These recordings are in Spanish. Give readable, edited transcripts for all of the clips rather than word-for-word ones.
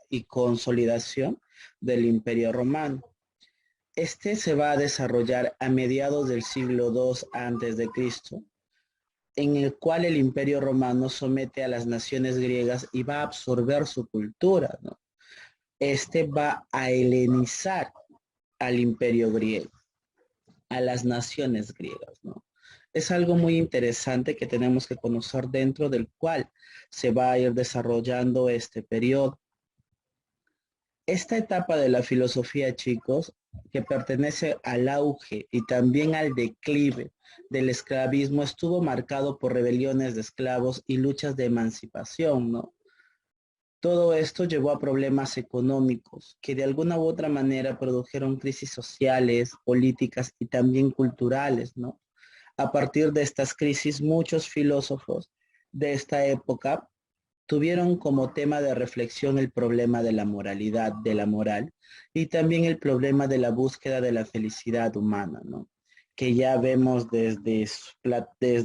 y consolidación del Imperio Romano. Este se va a desarrollar a mediados del siglo II antes de Cristo, en el cual el Imperio Romano somete a las naciones griegas y va a absorber su cultura, ¿no? Este va a helenizar al Imperio griego, a las naciones griegas, ¿no? Es algo muy interesante que tenemos que conocer dentro del cual se va a ir desarrollando este periodo. Esta etapa de la filosofía, chicos, que pertenece al auge y también al declive del esclavismo, estuvo marcado por rebeliones de esclavos y luchas de emancipación, ¿no? Todo esto llevó a problemas económicos que de alguna u otra manera produjeron crisis sociales, políticas y también culturales, ¿no? A partir de estas crisis, muchos filósofos de esta época tuvieron como tema de reflexión el problema de la moralidad, de la moral, y también el problema de la búsqueda de la felicidad humana, ¿no? Que ya vemos desde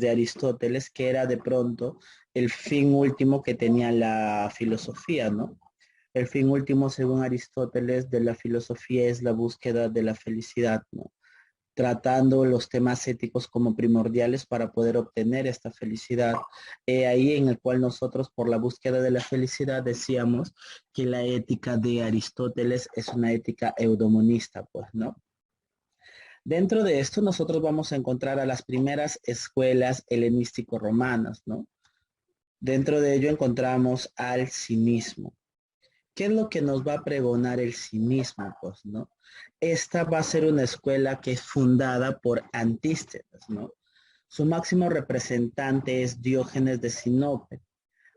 Aristóteles, que era de pronto el fin último que tenía la filosofía, ¿no? El fin último, según Aristóteles, de la filosofía es la búsqueda de la felicidad, ¿no? Tratando los temas éticos como primordiales para poder obtener esta felicidad. Ahí en el cual nosotros, por la búsqueda de la felicidad, decíamos que la ética de Aristóteles es una ética eudemonista, pues, ¿no? Dentro de esto nosotros vamos a encontrar a las primeras escuelas helenístico-romanas, ¿no? Dentro de ello encontramos al cinismo. ¿Qué es lo que nos va a pregonar el cinismo? Pues, ¿no? Esta va a ser una escuela que es fundada por Antístenes, ¿no? Su máximo representante es Diógenes de Sinope.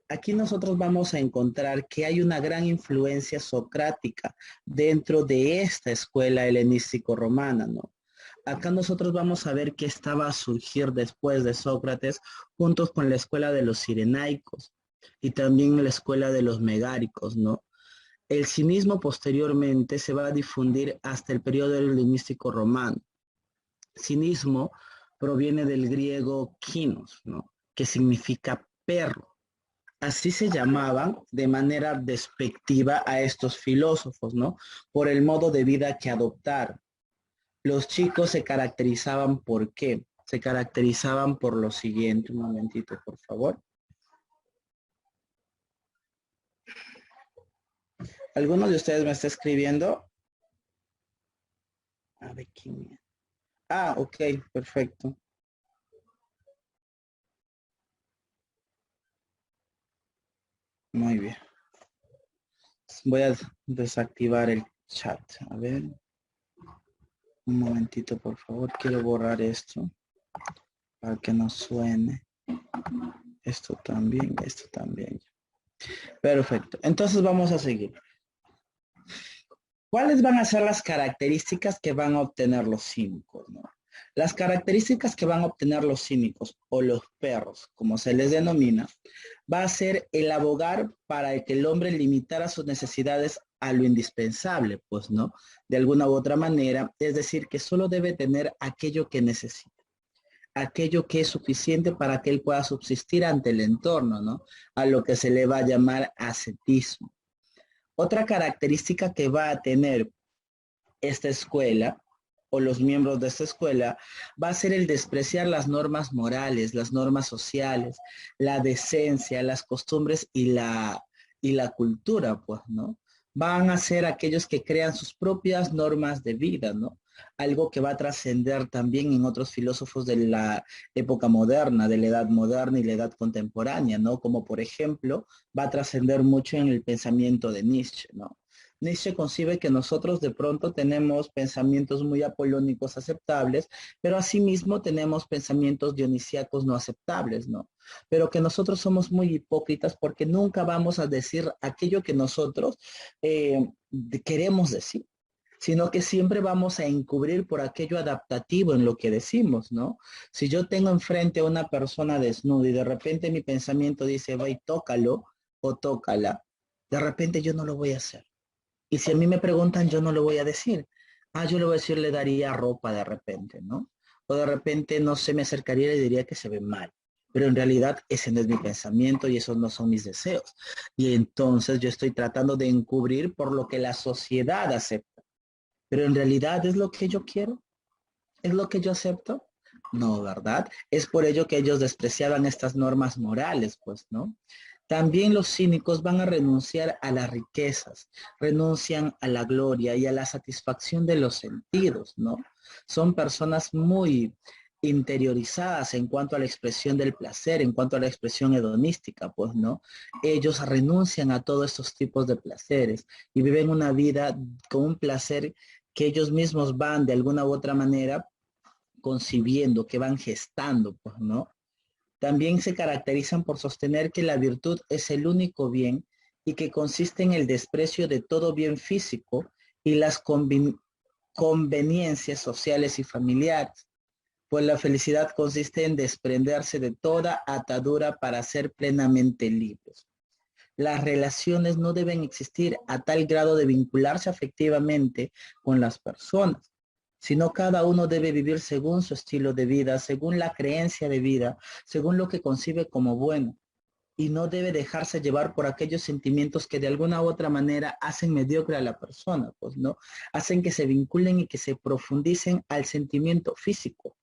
Aquí nosotros vamos a encontrar que hay una gran influencia socrática dentro de esta escuela helenístico-romana, ¿no? Acá nosotros vamos a ver que esta va a surgir después de Sócrates, juntos con la escuela de los cirenaicos y también la escuela de los megáricos, ¿no? El cinismo posteriormente se va a difundir hasta el periodo helenístico romano. Cinismo proviene del griego kinos, ¿no? Que significa perro. Así se llamaban de manera despectiva a estos filósofos, ¿no? Por el modo de vida que adoptaron. Los chicos se caracterizaban ¿por qué? Se caracterizaban por lo siguiente. Un momentito, por favor. ¿Alguno de ustedes me está escribiendo? A ver, ¿quién? Ah, ok, perfecto. Muy bien. Voy a desactivar el chat. A ver. Un momentito, por favor. Quiero borrar esto para que no suene. Esto también, esto también. Perfecto. Entonces vamos a seguir. ¿Cuáles van a ser las características que van a obtener los cínicos, ¿no? Las características que van a obtener los cínicos o los perros, como se les denomina, va a ser el abogar para que el hombre limitara sus necesidades a lo indispensable, pues, ¿no? De alguna u otra manera, es decir, que solo debe tener aquello que necesita, aquello que es suficiente para que él pueda subsistir ante el entorno, ¿no? A lo que se le va a llamar ascetismo. Otra característica que va a tener esta escuela o los miembros de esta escuela va a ser el despreciar las normas morales, las normas sociales, la decencia, las costumbres y la cultura, pues, ¿no? Van a ser aquellos que crean sus propias normas de vida, ¿no? Algo que va a trascender también en otros filósofos de la época moderna, de la edad moderna y la edad contemporánea, ¿no? Como por ejemplo, va a trascender mucho en el pensamiento de Nietzsche, ¿no? Nietzsche concibe que nosotros de pronto tenemos pensamientos muy apolónicos aceptables, pero asimismo tenemos pensamientos dionisíacos no aceptables, ¿no? Pero que nosotros somos muy hipócritas porque nunca vamos a decir aquello que nosotros queremos decir, sino que siempre vamos a encubrir por aquello adaptativo en lo que decimos, ¿no? Si yo tengo enfrente a una persona desnuda y de repente mi pensamiento dice, ve, tócalo o tócala, de repente yo no lo voy a hacer. Y si a mí me preguntan, yo no le voy a decir. Ah, yo le voy a decir, le daría ropa de repente, ¿no? O de repente, no sé, me acercaría y le diría que se ve mal. pero en realidad ese no es mi pensamiento y esos no son mis deseos. Y entonces yo estoy tratando de encubrir por lo que la sociedad acepta, pero en realidad es lo que yo quiero, es lo que yo acepto. No, ¿verdad? Es por ello que ellos despreciaban estas normas morales, pues, ¿no? También los cínicos van a renunciar a las riquezas, renuncian a la gloria y a la satisfacción de los sentidos, ¿no? Son personas muy interiorizadas en cuanto a la expresión del placer, en cuanto a la expresión hedonística, pues, ¿no? Ellos renuncian a todos estos tipos de placeres y viven una vida con un placer que ellos mismos van de alguna u otra manera concibiendo, que van gestando, pues, ¿no? También se caracterizan por sostener que la virtud es el único bien y que consiste en el desprecio de todo bien físico y las conveniencias sociales y familiares, pues la felicidad consiste en desprenderse de toda atadura para ser plenamente libres. Las relaciones no deben existir a tal grado de vincularse afectivamente con las personas, sino cada uno debe vivir según su estilo de vida, según la creencia de vida, según lo que concibe como bueno, y no debe dejarse llevar por aquellos sentimientos que de alguna u otra manera hacen mediocre a la persona, pues no, hacen que se vinculen y que se profundicen al sentimiento físico.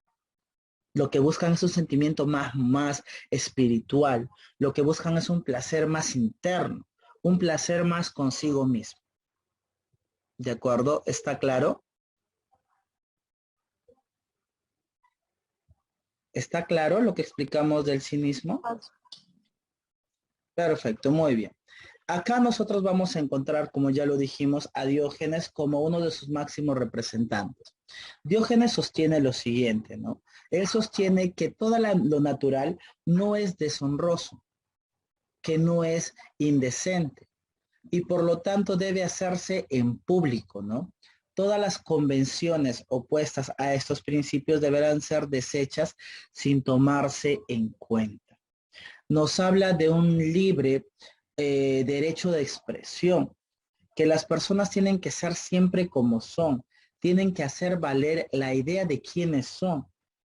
Lo que buscan es un sentimiento más espiritual. Lo que buscan es un placer más interno, un placer más consigo mismo. ¿De acuerdo? ¿Está claro? ¿Está claro lo que explicamos del cinismo? Perfecto, muy bien. Acá nosotros vamos a encontrar, como ya lo dijimos, a Diógenes como uno de sus máximos representantes. Diógenes sostiene lo siguiente, ¿no? Él sostiene que todo lo natural no es deshonroso, que no es indecente y por lo tanto debe hacerse en público, ¿no? Todas las convenciones opuestas a estos principios deberán ser desechas sin tomarse en cuenta. Nos habla de un libre derecho de expresión, que las personas tienen que ser siempre como son, tienen que hacer valer la idea de quiénes son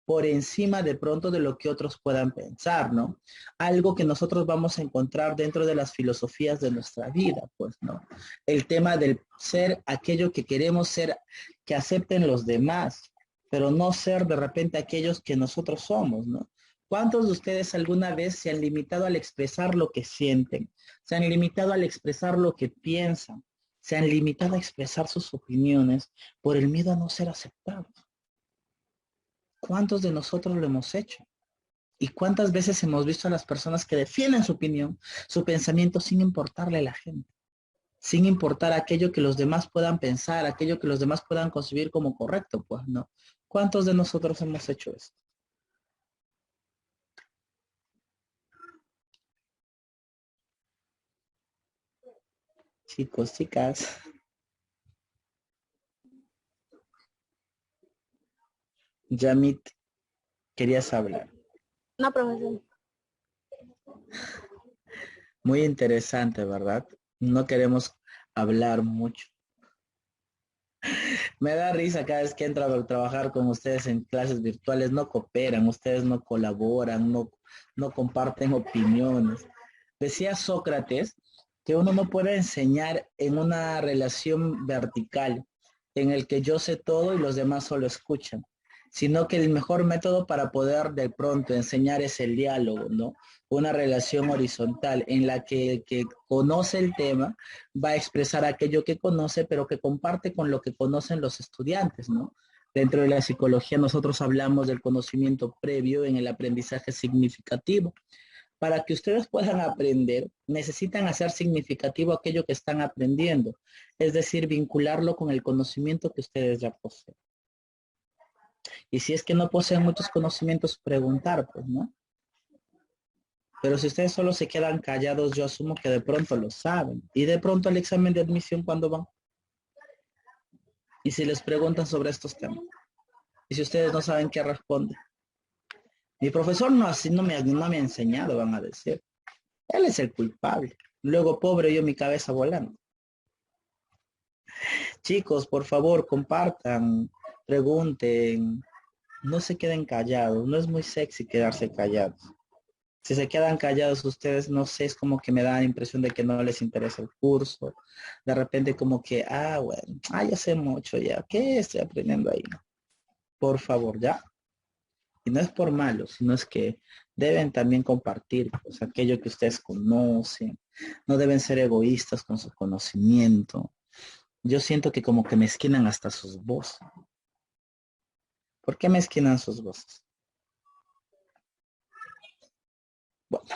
por encima de pronto de lo que otros puedan pensar, ¿no? Algo que nosotros vamos a encontrar dentro de las filosofías de nuestra vida, pues, ¿no? El tema del ser aquello que queremos ser, que acepten los demás, pero no ser de repente aquellos que nosotros somos, ¿no? ¿Cuántos de ustedes alguna vez se han limitado al expresar lo que sienten? Se han limitado al expresar lo que piensan, se han limitado a expresar sus opiniones por el miedo a no ser aceptados. ¿Cuántos de nosotros lo hemos hecho? ¿Y cuántas veces hemos visto a las personas que defienden su opinión, su pensamiento sin importarle a la gente? Sin importar aquello que los demás puedan pensar, aquello que los demás puedan concebir como correcto, pues no. ¿Cuántos de nosotros hemos hecho eso? Chicos, chicas, Yamit, querías hablar. No, profesor. Muy interesante, ¿verdad? No queremos hablar mucho. Me da risa cada vez que entro a trabajar con ustedes en clases virtuales, no cooperan, ustedes no colaboran, no comparten opiniones. Decía Sócrates que uno no puede enseñar en una relación vertical en el que yo sé todo y los demás solo escuchan, sino que el mejor método para poder de pronto enseñar es el diálogo, ¿no? Una relación horizontal en la que el que conoce el tema va a expresar aquello que conoce, pero que comparte con lo que conocen los estudiantes, ¿no? Dentro de la psicología nosotros hablamos del conocimiento previo en el aprendizaje significativo. Para que ustedes puedan aprender, necesitan hacer significativo aquello que están aprendiendo, es decir, vincularlo con el conocimiento que ustedes ya poseen. Y si es que no poseen muchos conocimientos, preguntar, pues, ¿no? Pero si ustedes solo se quedan callados, yo asumo que de pronto lo saben. Y de pronto el examen de admisión, ¿cuándo van? Y si les preguntan sobre estos temas. Y si ustedes no saben qué responde. Mi profesor no, así no me ha enseñado, van a decir. Él es el culpable. Luego, pobre yo, mi cabeza volando. Chicos, por favor, compartan, pregunten, no se queden callados. No es muy sexy quedarse callados. Si se quedan callados ustedes, no sé, es como que me da la impresión de que no les interesa el curso. De repente como que, bueno, ya sé mucho ya. ¿Qué estoy aprendiendo ahí? Por favor, ya. Y no es por malo, sino es que deben también compartir pues, aquello que ustedes conocen. No deben ser egoístas con su conocimiento. Yo siento que como que mezquinan hasta sus voces. ¿Por qué mezquinan sus voces? Bueno,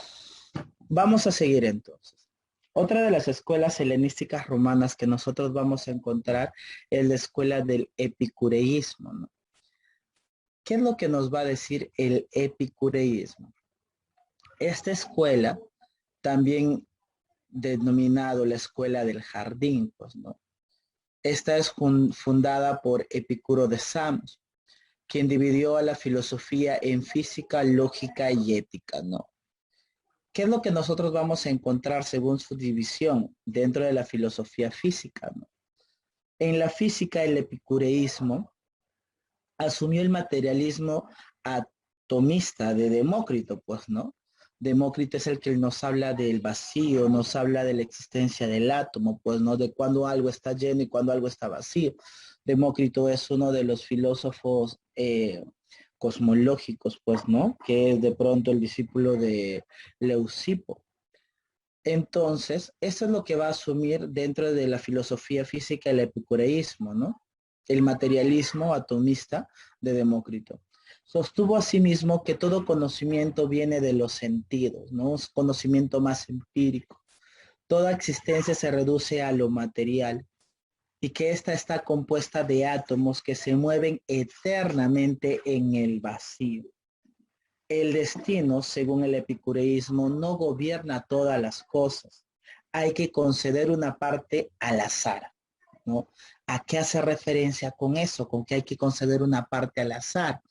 vamos a seguir entonces. Otra de las escuelas helenísticas romanas que nosotros vamos a encontrar es la escuela del epicureísmo, ¿no? ¿Qué es lo que nos va a decir el epicureísmo? Esta escuela, también denominado la escuela del jardín, pues, ¿no? Esta es fundada por Epicuro de Samos, quien dividió a la filosofía en física, lógica y ética, ¿no? ¿Qué es lo que nosotros vamos a encontrar según su división dentro de la filosofía física, ¿no? En la física, el epicureísmo asumió el materialismo atomista de Demócrito, pues, ¿no? Demócrito es el que nos habla del vacío, nos habla de la existencia del átomo, pues, ¿no? De cuando algo está lleno y cuando algo está vacío. Demócrito es uno de los filósofos cosmológicos, pues, ¿no? Que es de pronto el discípulo de Leucipo. Entonces, esto es lo que va a asumir dentro de la filosofía física el epicureísmo, ¿no? El materialismo atomista de Demócrito. Sostuvo asimismo que todo conocimiento viene de los sentidos, ¿no? Es conocimiento más empírico. Toda existencia se reduce a lo material y que ésta está compuesta de átomos que se mueven eternamente en el vacío. El destino, según el epicureísmo, no gobierna todas las cosas. Hay que conceder una parte al azar, ¿no? ¿A qué hace referencia con eso? Con que hay que conceder una parte al azar.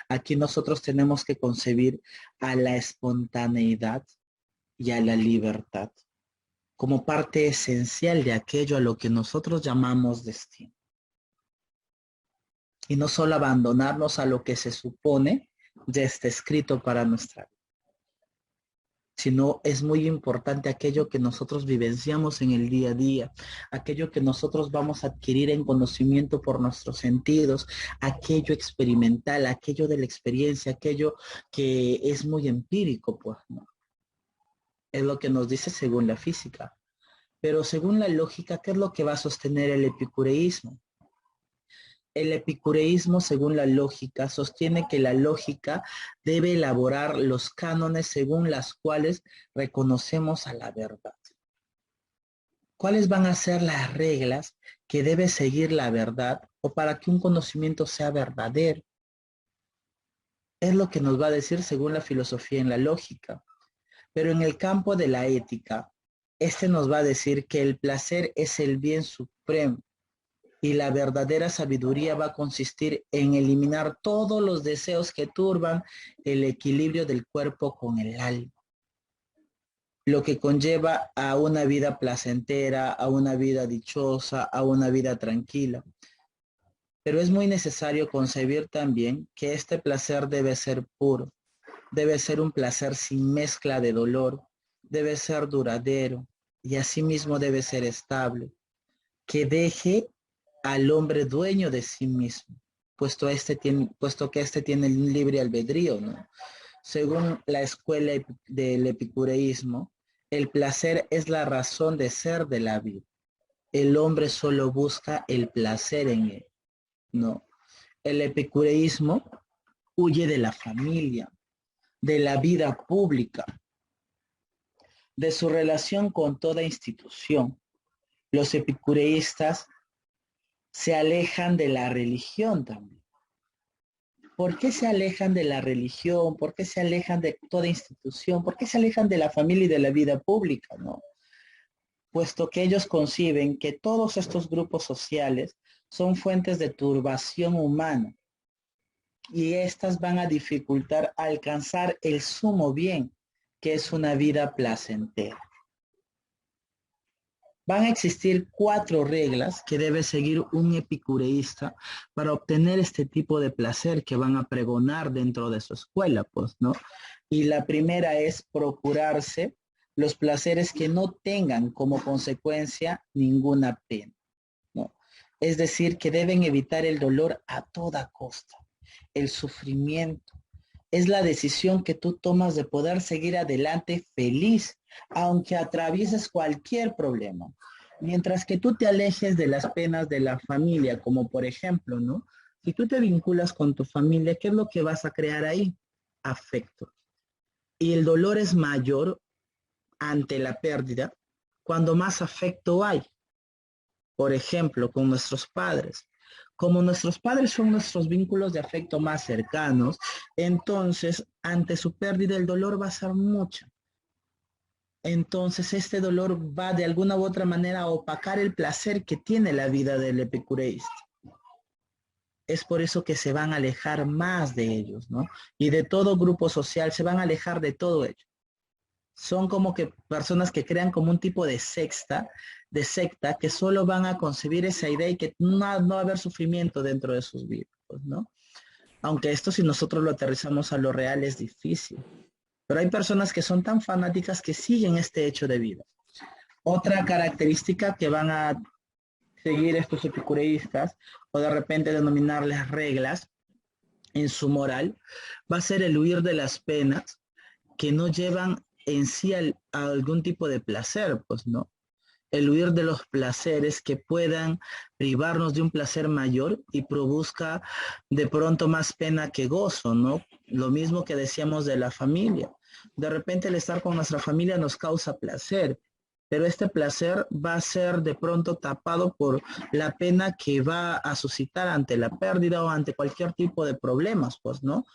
Aquí nosotros tenemos que concebir a la espontaneidad y a la libertad como parte esencial de aquello a lo que nosotros llamamos destino. Y no solo abandonarnos a lo que se supone ya está escrito para nuestra vida, sino es muy importante aquello que nosotros vivenciamos en el día a día, aquello que nosotros vamos a adquirir en conocimiento por nuestros sentidos, aquello experimental, aquello de la experiencia, aquello que es muy empírico, pues, ¿no? Es lo que nos dice según la física. Pero según la lógica, ¿qué es lo que va a sostener el epicureísmo? El epicureísmo, según la lógica, sostiene que la lógica debe elaborar los cánones según las cuales reconocemos a la verdad. ¿Cuáles van a ser las reglas que debe seguir la verdad o para que un conocimiento sea verdadero? Es lo que nos va a decir según la filosofía en la lógica. Pero en el campo de la ética, este nos va a decir que el placer es el bien supremo y la verdadera sabiduría va a consistir en eliminar todos los deseos que turban el equilibrio del cuerpo con el alma, lo que conlleva a una vida placentera, a una vida dichosa, a una vida tranquila. Pero es muy necesario concebir también que este placer debe ser puro, debe ser un placer sin mezcla de dolor, debe ser duradero y asimismo debe ser estable, que deje al hombre dueño de sí mismo, puesto que éste tiene el libre albedrío, ¿no? Según la escuela del epicureísmo, el placer es la razón de ser de la vida. El hombre solo busca el placer en él, ¿no? El epicureísmo huye de la familia, de la vida pública, de su relación con toda institución. Los epicureístas se alejan de la religión también. ¿Por qué se alejan de la religión? ¿Por qué se alejan de toda institución? ¿Por qué se alejan de la familia y de la vida pública, no? Puesto que ellos conciben que todos estos grupos sociales son fuentes de turbación humana y estas van a dificultar alcanzar el sumo bien, que es una vida placentera. Van a existir 4 reglas que debe seguir un epicureísta para obtener este tipo de placer que van a pregonar dentro de su escuela, pues, ¿no? Y la primera es procurarse los placeres que no tengan como consecuencia ninguna pena, ¿no? Es decir, que deben evitar el dolor a toda costa, el sufrimiento. Es la decisión que tú tomas de poder seguir adelante feliz, aunque atravieses cualquier problema. Mientras que tú te alejes de las penas de la familia, como por ejemplo, ¿no? Si tú te vinculas con tu familia, ¿qué es lo que vas a crear ahí? Afecto. Y el dolor es mayor ante la pérdida cuando más afecto hay. Por ejemplo, con nuestros padres. Como nuestros padres son nuestros vínculos de afecto más cercanos, entonces ante su pérdida el dolor va a ser mucho. Entonces este dolor va de alguna u otra manera a opacar el placer que tiene la vida del epicureísta. Es por eso que se van a alejar más de ellos, ¿no? Y de todo grupo social se van a alejar de todo ello. Son como que personas que crean como un tipo de secta que solo van a concebir esa idea y que no va a haber sufrimiento dentro de sus vidas, ¿no? Aunque esto si nosotros lo aterrizamos a lo real es difícil. Pero hay personas que son tan fanáticas que siguen este hecho de vida. Otra característica que van a seguir estos epicureístas o de repente denominarles reglas en su moral va a ser el huir de las penas que no llevan en sí a algún tipo de placer, pues, ¿no? El huir de los placeres que puedan privarnos de un placer mayor y produzca de pronto más pena que gozo, ¿no? Lo mismo que decíamos de la familia. De repente el estar con nuestra familia nos causa placer, pero este placer va a ser de pronto tapado por la pena que va a suscitar ante la pérdida o ante cualquier tipo de problemas, pues, ¿no?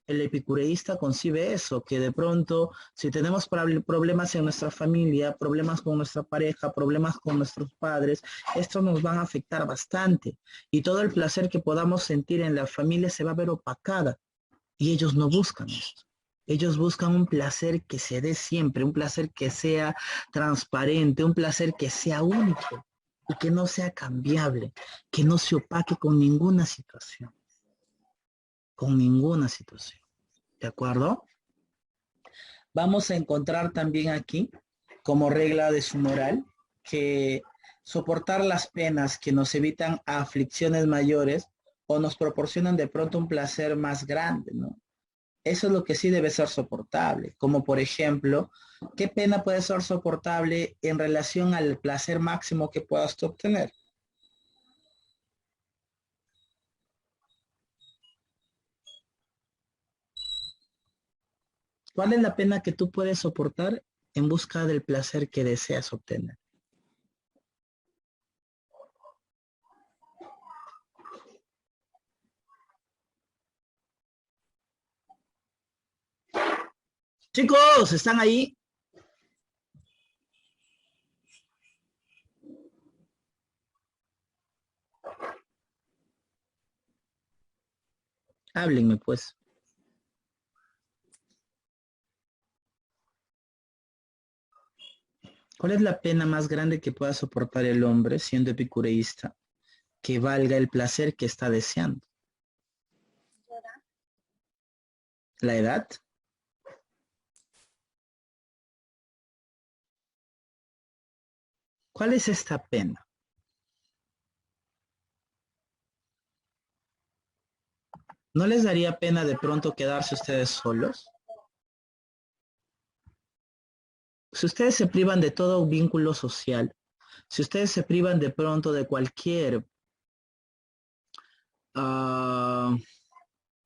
El epicureísta concibe eso, que de pronto si tenemos problemas en nuestra familia, problemas con nuestra pareja, problemas con nuestros padres, estos nos van a afectar bastante y todo el placer que podamos sentir en la familia se va a ver opacada y ellos no buscan esto. Ellos buscan un placer que se dé siempre, un placer que sea transparente, un placer que sea único y que no sea cambiable, que no se opaque con ninguna situación. ¿De acuerdo? Vamos a encontrar también aquí, como regla de su moral, que soportar las penas que nos evitan aflicciones mayores o nos proporcionan de pronto un placer más grande, ¿no? Eso es lo que sí debe ser soportable, como por ejemplo, ¿qué pena puede ser soportable en relación al placer máximo que puedas obtener? ¿Cuál es la pena que tú puedes soportar en busca del placer que deseas obtener? Chicos, ¿están ahí? Háblenme pues. ¿Cuál es la pena más grande que pueda soportar el hombre siendo epicureísta que valga el placer que está deseando? ¿La edad? ¿Cuál es esta pena? ¿No les daría pena de pronto quedarse ustedes solos? Si ustedes se privan de todo vínculo social, si ustedes se privan de pronto ah,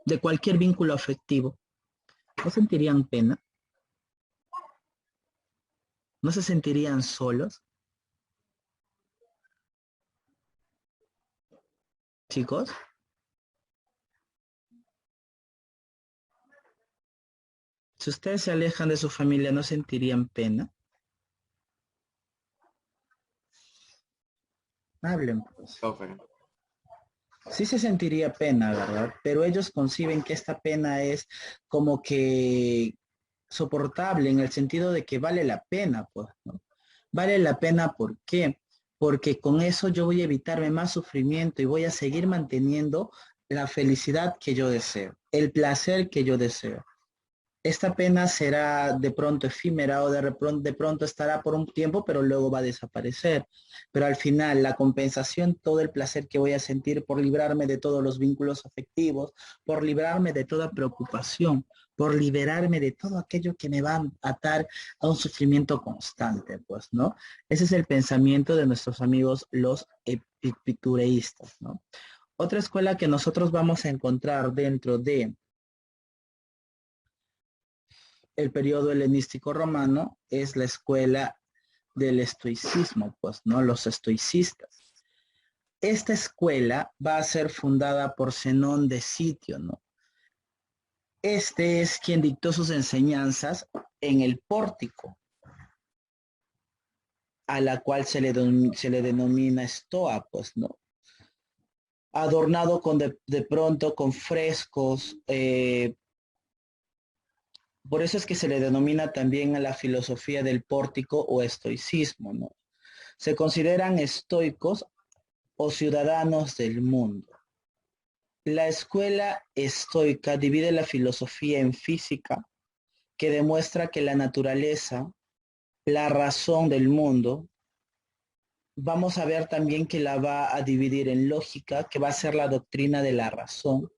de cualquier vínculo afectivo, ¿no sentirían pena? ¿No se sentirían solos, chicos? Si ustedes se alejan de su familia, ¿no sentirían pena? Hablen, pues. Profe. Sí se sentiría pena, ¿verdad? Pero ellos conciben que esta pena es como que soportable en el sentido de que vale la pena, pues, ¿no? Vale la pena, ¿por qué? Porque con eso yo voy a evitarme más sufrimiento y voy a seguir manteniendo la felicidad que yo deseo, el placer que yo deseo. Esta pena será de pronto efímera o de pronto estará por un tiempo, pero luego va a desaparecer. Pero al final, la compensación, todo el placer que voy a sentir por librarme de todos los vínculos afectivos, por librarme de toda preocupación, por liberarme de todo aquello que me va a atar a un sufrimiento constante, pues, ¿no? Ese es el pensamiento de nuestros amigos los epicureístas, ¿no? Otra escuela que nosotros vamos a encontrar dentro de el periodo helenístico romano es la escuela del estoicismo, pues, ¿no? Los estoicistas. Esta escuela va a ser fundada por Zenón de Sitio, ¿no? Este es quien dictó sus enseñanzas en el pórtico, a la cual se le denomina estoa, pues, ¿no? Adornado con de pronto con frescos, por eso es que se le denomina también a la filosofía del pórtico o estoicismo, ¿no? Se consideran estoicos o ciudadanos del mundo. La escuela estoica divide la filosofía en física, que demuestra que la naturaleza, la razón del mundo, vamos a ver también que la va a dividir en lógica, que va a ser la doctrina de la razón,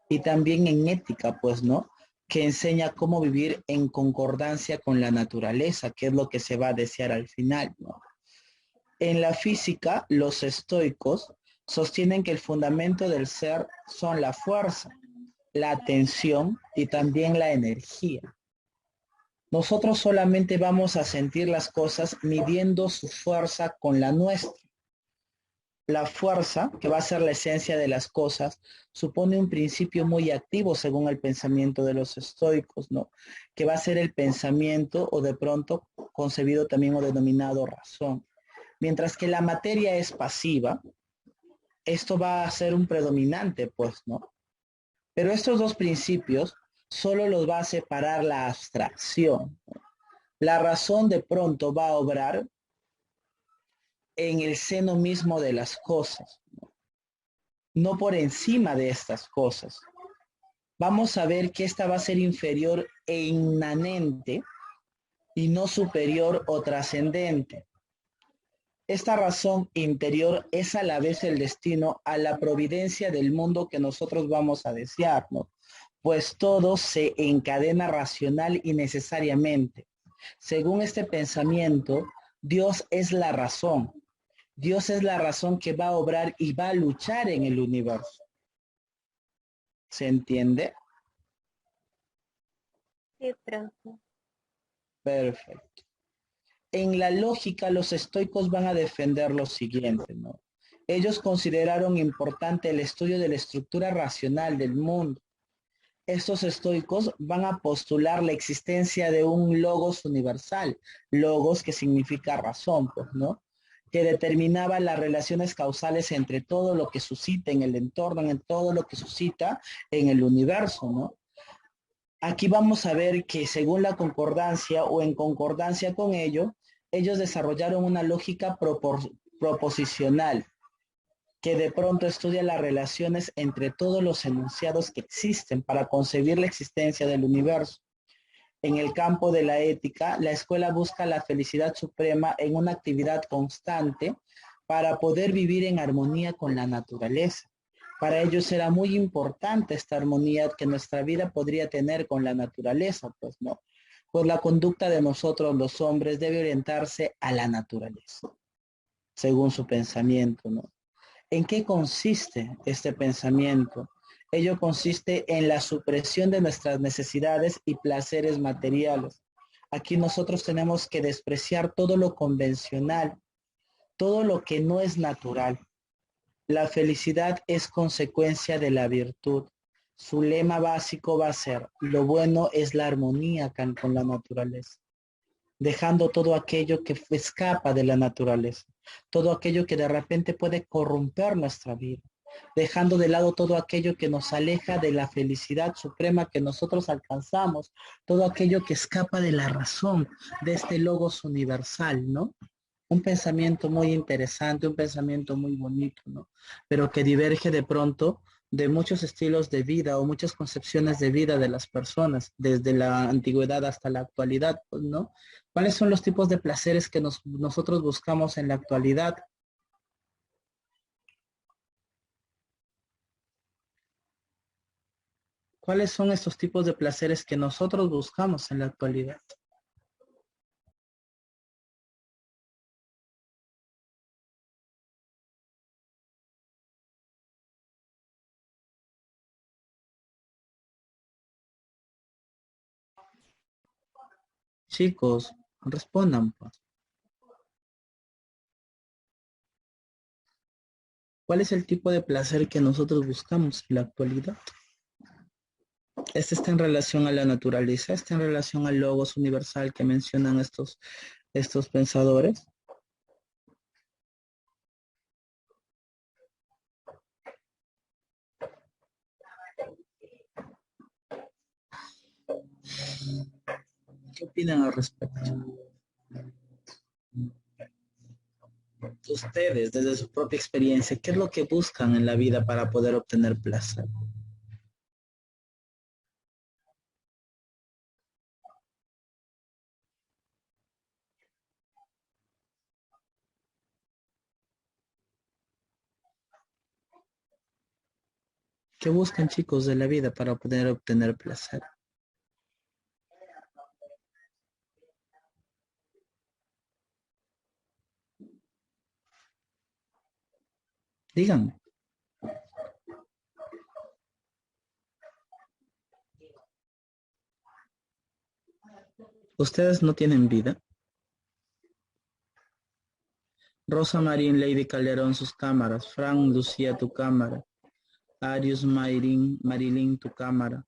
y también en ética, pues, ¿no? Que enseña cómo vivir en concordancia con la naturaleza, que es lo que se va a desear al final, ¿no? En la física, los estoicos sostienen que el fundamento del ser son la fuerza, la atención y también la energía. Nosotros solamente vamos a sentir las cosas midiendo su fuerza con la nuestra. La fuerza, que va a ser la esencia de las cosas, supone un principio muy activo según el pensamiento de los estoicos, ¿no? Que va a ser el pensamiento o de pronto concebido también o denominado razón. Mientras que la materia es pasiva, esto va a ser un predominante, pues, ¿no? Pero estos dos principios solo los va a separar la abstracción. La razón de pronto va a obrar en el seno mismo de las cosas, no por encima de estas cosas. Vamos a ver que esta va a ser inferior e inmanente y no superior o trascendente. Esta razón interior es a la vez el destino a la providencia del mundo que nosotros vamos a desear, ¿no? Pues todo se encadena racional y necesariamente. Según este pensamiento, Dios es la razón. Dios es la razón que va a obrar y va a luchar en el universo. ¿Se entiende? Sí, profe. Perfecto. En la lógica, los estoicos van a defender lo siguiente, ¿no? Ellos consideraron importante el estudio de la estructura racional del mundo. Estos estoicos van a postular la existencia de un logos universal, logos que significa razón, pues, ¿no? Que determinaba las relaciones causales entre todo lo que suscita en el entorno, en todo lo que suscita en el universo, ¿no? Aquí vamos a ver que según la concordancia o en concordancia con ello, ellos desarrollaron una lógica proposicional que de pronto estudia las relaciones entre todos los enunciados que existen para concebir la existencia del universo. En el campo de la ética, la escuela busca la felicidad suprema en una actividad constante para poder vivir en armonía con la naturaleza. Para ellos era muy importante esta armonía que nuestra vida podría tener con la naturaleza, pues no. Pues la conducta de nosotros los hombres debe orientarse a la naturaleza, según su pensamiento, ¿no? ¿En qué consiste este pensamiento? Ello consiste en la supresión de nuestras necesidades y placeres materiales. Aquí nosotros tenemos que despreciar todo lo convencional, todo lo que no es natural. La felicidad es consecuencia de la virtud. Su lema básico va a ser, lo bueno es la armonía con la naturaleza, dejando todo aquello que escapa de la naturaleza, todo aquello que de repente puede corromper nuestra vida, dejando de lado todo aquello que nos aleja de la felicidad suprema que nosotros alcanzamos, todo aquello que escapa de la razón, de este logos universal, ¿no? Un pensamiento muy interesante, un pensamiento muy bonito, ¿no? Pero que diverge de pronto de muchos estilos de vida o muchas concepciones de vida de las personas, desde la antigüedad hasta la actualidad, pues, ¿no? ¿Cuáles son los tipos de placeres que nosotros buscamos en la actualidad? ¿Cuáles son estos tipos de placeres que nosotros buscamos en la actualidad? Chicos, respondan, pues. ¿Cuál es el tipo de placer que nosotros buscamos en la actualidad? Este está en relación a la naturaleza, está en relación al logos universal que mencionan estos pensadores. ¿Qué opinan al respecto? Ustedes, desde su propia experiencia, ¿qué es lo que buscan en la vida para poder obtener placer? ¿Qué buscan, chicos, de la vida para poder obtener placer? Díganme. ¿Ustedes no tienen vida? Rosa Marín, Lady Calderón, sus cámaras. Fran, Lucía, tu cámara. Arius, Mayrin, Marilyn, tu cámara.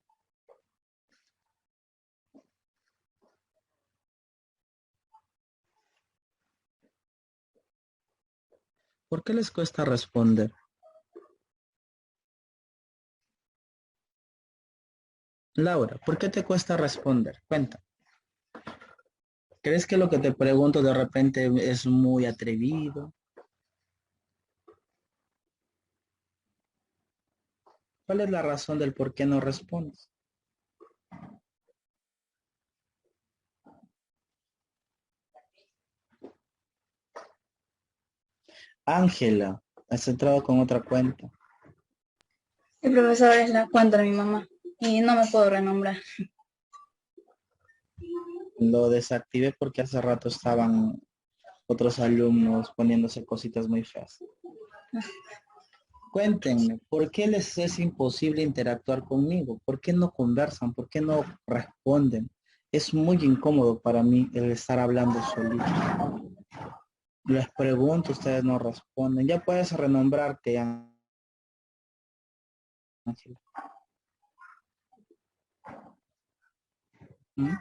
¿Por qué les cuesta responder? Laura, ¿por qué te cuesta responder? Cuenta. ¿Crees que lo que te pregunto de repente es muy atrevido? ¿Cuál es la razón del por qué no respondes? Ángela, has entrado con otra cuenta. El profesor es la cuenta de mi mamá y no me puedo renombrar. Lo desactivé porque hace rato estaban otros alumnos poniéndose cositas muy feas. Cuéntenme, ¿por qué les es imposible interactuar conmigo? ¿Por qué no conversan? ¿Por qué no responden? Es muy incómodo para mí el estar hablando solito. Les pregunto, ustedes no responden. Ya puedes renombrarte, Ángel. ¿Mm?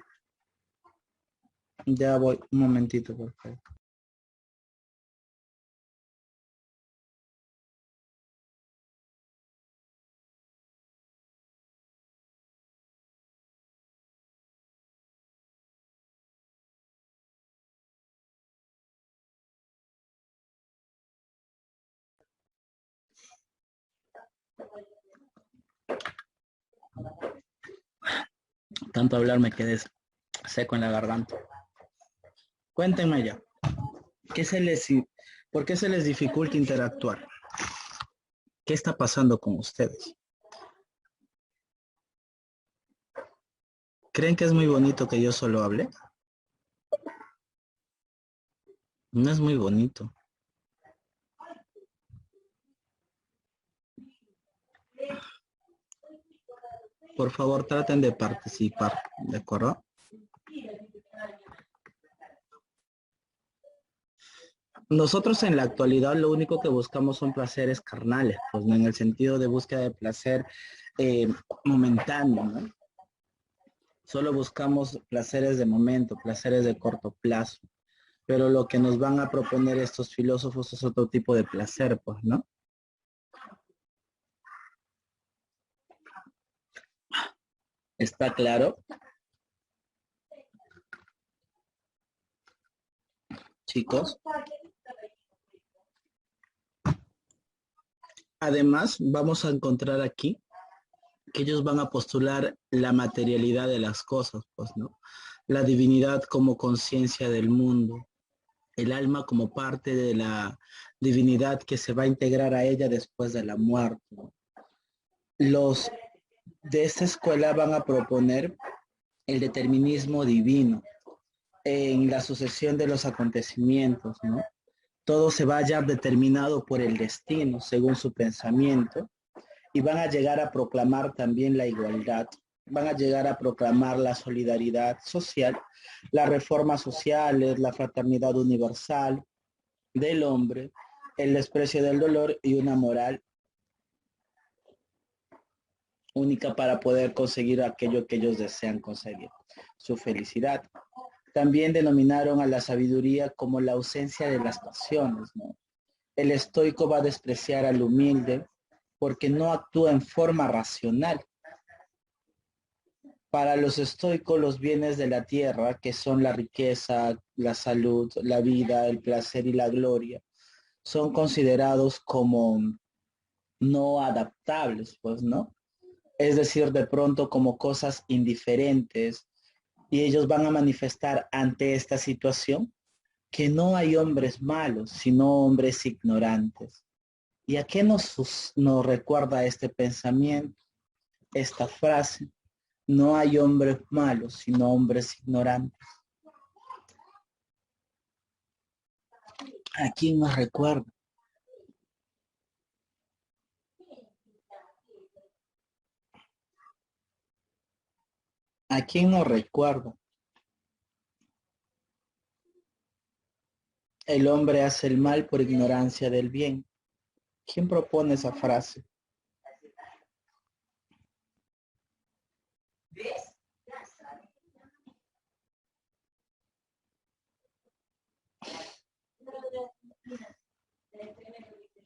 Ya voy, un momentito, por favor. Tanto hablar me quedé seco en la garganta. Cuéntenme ya. ¿Qué se les, ¿Por qué se les dificulta interactuar? ¿Qué está pasando con ustedes? ¿Creen que es muy bonito que yo solo hable? No es muy bonito. Por favor, traten de participar, ¿de acuerdo? Nosotros en la actualidad lo único que buscamos son placeres carnales, pues ¿no? En el sentido de búsqueda de placer eh, momentáneo, ¿no? Solo buscamos placeres de momento, placeres de corto plazo. Pero lo que nos van a proponer estos filósofos es otro tipo de placer, pues, ¿no? ¿Está claro, chicos? Además, vamos a encontrar aquí que ellos van a postular la materialidad de las cosas, pues, ¿no? La divinidad como conciencia del mundo, el alma como parte de la divinidad que se va a integrar a ella después de la muerte, ¿no? Los de esta escuela van a proponer el determinismo divino en la sucesión de los acontecimientos, ¿no? Todo se vaya determinado por el destino, según su pensamiento, y van a llegar a proclamar también la igualdad, van a llegar a proclamar la solidaridad social, las reformas sociales, la fraternidad universal del hombre, el desprecio del dolor y una moral única para poder conseguir aquello que ellos desean conseguir, su felicidad. También denominaron a la sabiduría como la ausencia de las pasiones, ¿no? El estoico va a despreciar al humilde porque no actúa en forma racional. Para los estoicos, los bienes de la tierra, que son la riqueza, la salud, la vida, el placer y la gloria, son considerados como no adaptables, pues, ¿no? Es decir, de pronto como cosas indiferentes, y ellos van a manifestar ante esta situación que no hay hombres malos, sino hombres ignorantes. ¿Y a qué nos recuerda este pensamiento, esta frase? No hay hombres malos, sino hombres ignorantes. ¿A quién nos recuerda? ¿A quién nos recuerda? El hombre hace el mal por ignorancia del bien. ¿Quién propone esa frase?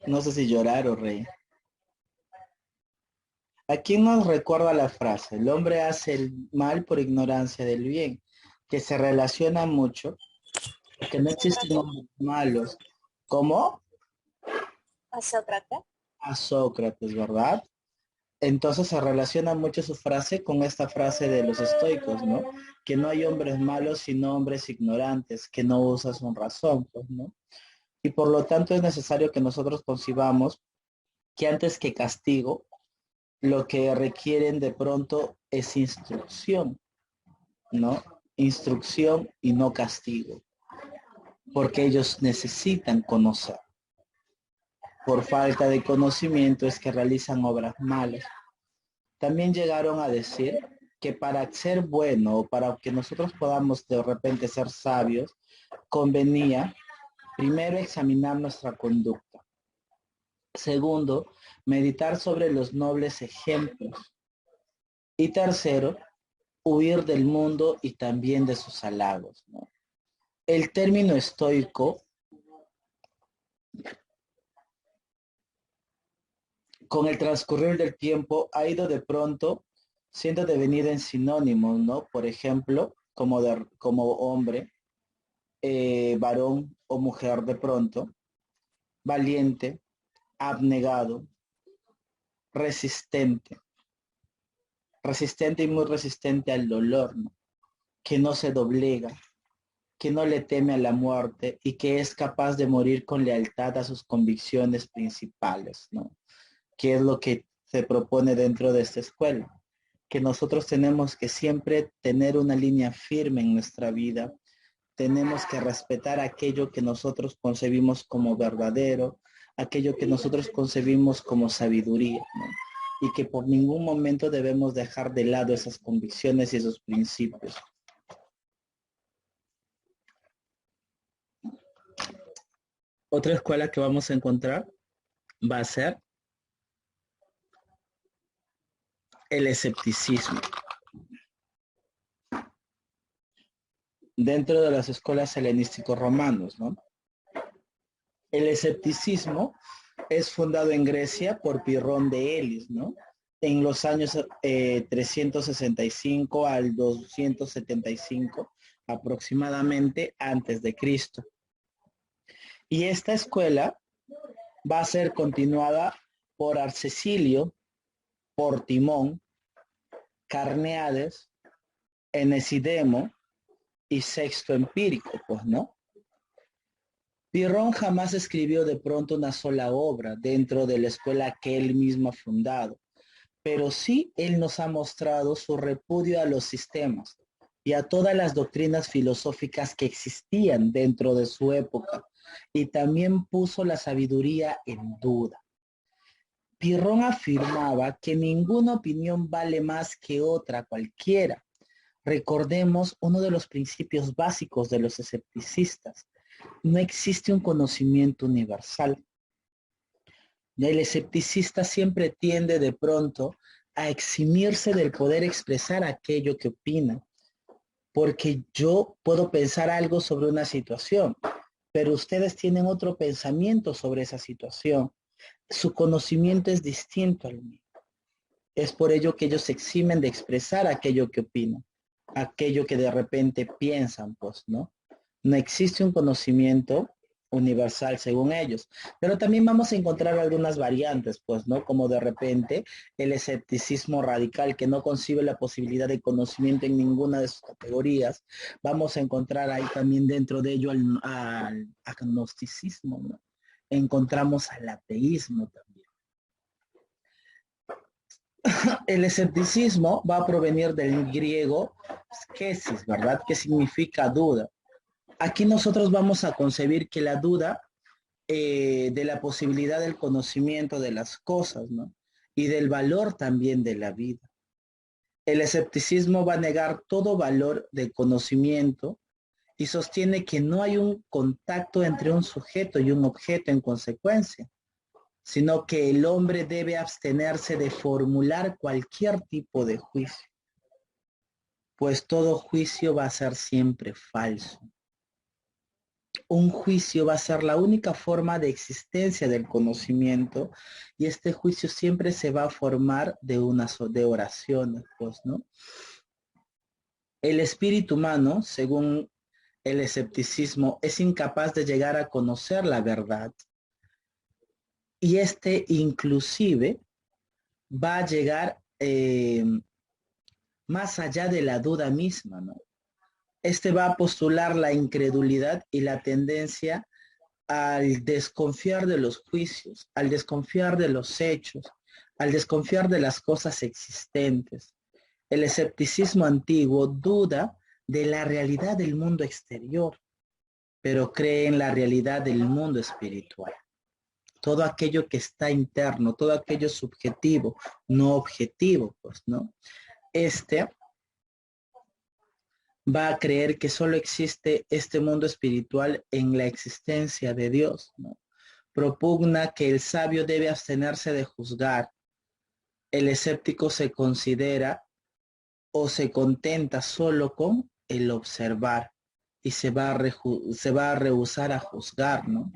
No sé si llorar o reír. ¿A quién nos recuerda la frase? El hombre hace el mal por ignorancia del bien, que se relaciona mucho, porque no existen hombres malos. ¿Cómo? A Sócrates. A Sócrates, ¿verdad? Entonces se relaciona mucho su frase con esta frase de los estoicos, ¿no? Que no hay hombres malos, sino hombres ignorantes, que no usan su razón, pues, ¿no? Y por lo tanto es necesario que nosotros concibamos que antes que castigo, lo que requieren de pronto es instrucción, ¿no? Instrucción y no castigo, porque ellos necesitan conocer. Por falta de conocimiento es que realizan obras malas. También llegaron a decir que para ser bueno o para que nosotros podamos de repente ser sabios, convenía primero examinar nuestra conducta. Segundo, meditar sobre los nobles ejemplos. Y tercero, huir del mundo y también de sus halagos, ¿no? El término estoico, con el transcurrir del tiempo, ha ido de pronto siendo devenido en sinónimos, ¿no? Por ejemplo, como hombre, varón o mujer de pronto, valiente, abnegado, resistente, resistente y muy resistente al dolor, ¿no? Que no se doblega, que no le teme a la muerte y que es capaz de morir con lealtad a sus convicciones principales, ¿no? Que es lo que se propone dentro de esta escuela, que nosotros tenemos que siempre tener una línea firme en nuestra vida, tenemos que respetar aquello que nosotros concebimos como verdadero, aquello que nosotros concebimos como sabiduría, ¿no? Y que por ningún momento debemos dejar de lado esas convicciones y esos principios. Otra escuela que vamos a encontrar va a ser el escepticismo. Dentro de las escuelas helenísticos romanos, ¿no? El escepticismo es fundado en Grecia por Pirrón de Elis, ¿no? En los años 365 al 275 aproximadamente antes de Cristo. Y esta escuela va a ser continuada por Arcecilio, por Timón, Carneades, Enesidemo y Sexto Empírico, pues, ¿no? Pirrón jamás escribió de pronto una sola obra dentro de la escuela que él mismo ha fundado, pero sí él nos ha mostrado su repudio a los sistemas y a todas las doctrinas filosóficas que existían dentro de su época, y también puso la sabiduría en duda. Pirrón afirmaba que ninguna opinión vale más que otra cualquiera. Recordemos uno de los principios básicos de los escepticistas: no existe un conocimiento universal. El escepticista siempre tiende de pronto a eximirse del poder expresar aquello que opina, porque yo puedo pensar algo sobre una situación, pero ustedes tienen otro pensamiento sobre esa situación. Su conocimiento es distinto al mío. Es por ello que ellos se eximen de expresar aquello que opinan, aquello que de repente piensan, pues, ¿no? No existe un conocimiento universal según ellos, pero también vamos a encontrar algunas variantes, pues, ¿no? Como de repente el escepticismo radical, que no concibe la posibilidad de conocimiento en ninguna de sus categorías. Vamos a encontrar ahí también dentro de ello al agnosticismo, ¿no? Encontramos al ateísmo también. El escepticismo va a provenir del griego skepsis, ¿verdad? Que significa duda. Aquí nosotros vamos a concebir que la duda de la posibilidad del conocimiento de las cosas, ¿no? Y del valor también de la vida. El escepticismo va a negar todo valor de conocimiento y sostiene que no hay un contacto entre un sujeto y un objeto en consecuencia, sino que el hombre debe abstenerse de formular cualquier tipo de juicio, pues todo juicio va a ser siempre falso. Un juicio va a ser la única forma de existencia del conocimiento, y este juicio siempre se va a formar de oraciones, pues, ¿no? El espíritu humano, según el escepticismo, es incapaz de llegar a conocer la verdad, y este inclusive va a llegar más allá de la duda misma, ¿no? Este va a postular la incredulidad y la tendencia al desconfiar de los juicios, al desconfiar de los hechos, al desconfiar de las cosas existentes. El escepticismo antiguo duda de la realidad del mundo exterior, pero cree en la realidad del mundo espiritual. Todo aquello que está interno, todo aquello subjetivo, no objetivo, pues, ¿no? Este va a creer que solo existe este mundo espiritual en la existencia de Dios, ¿no? Propugna que el sabio debe abstenerse de juzgar. El escéptico se considera o se contenta solo con el observar, y se va a rehusar a juzgar, ¿no?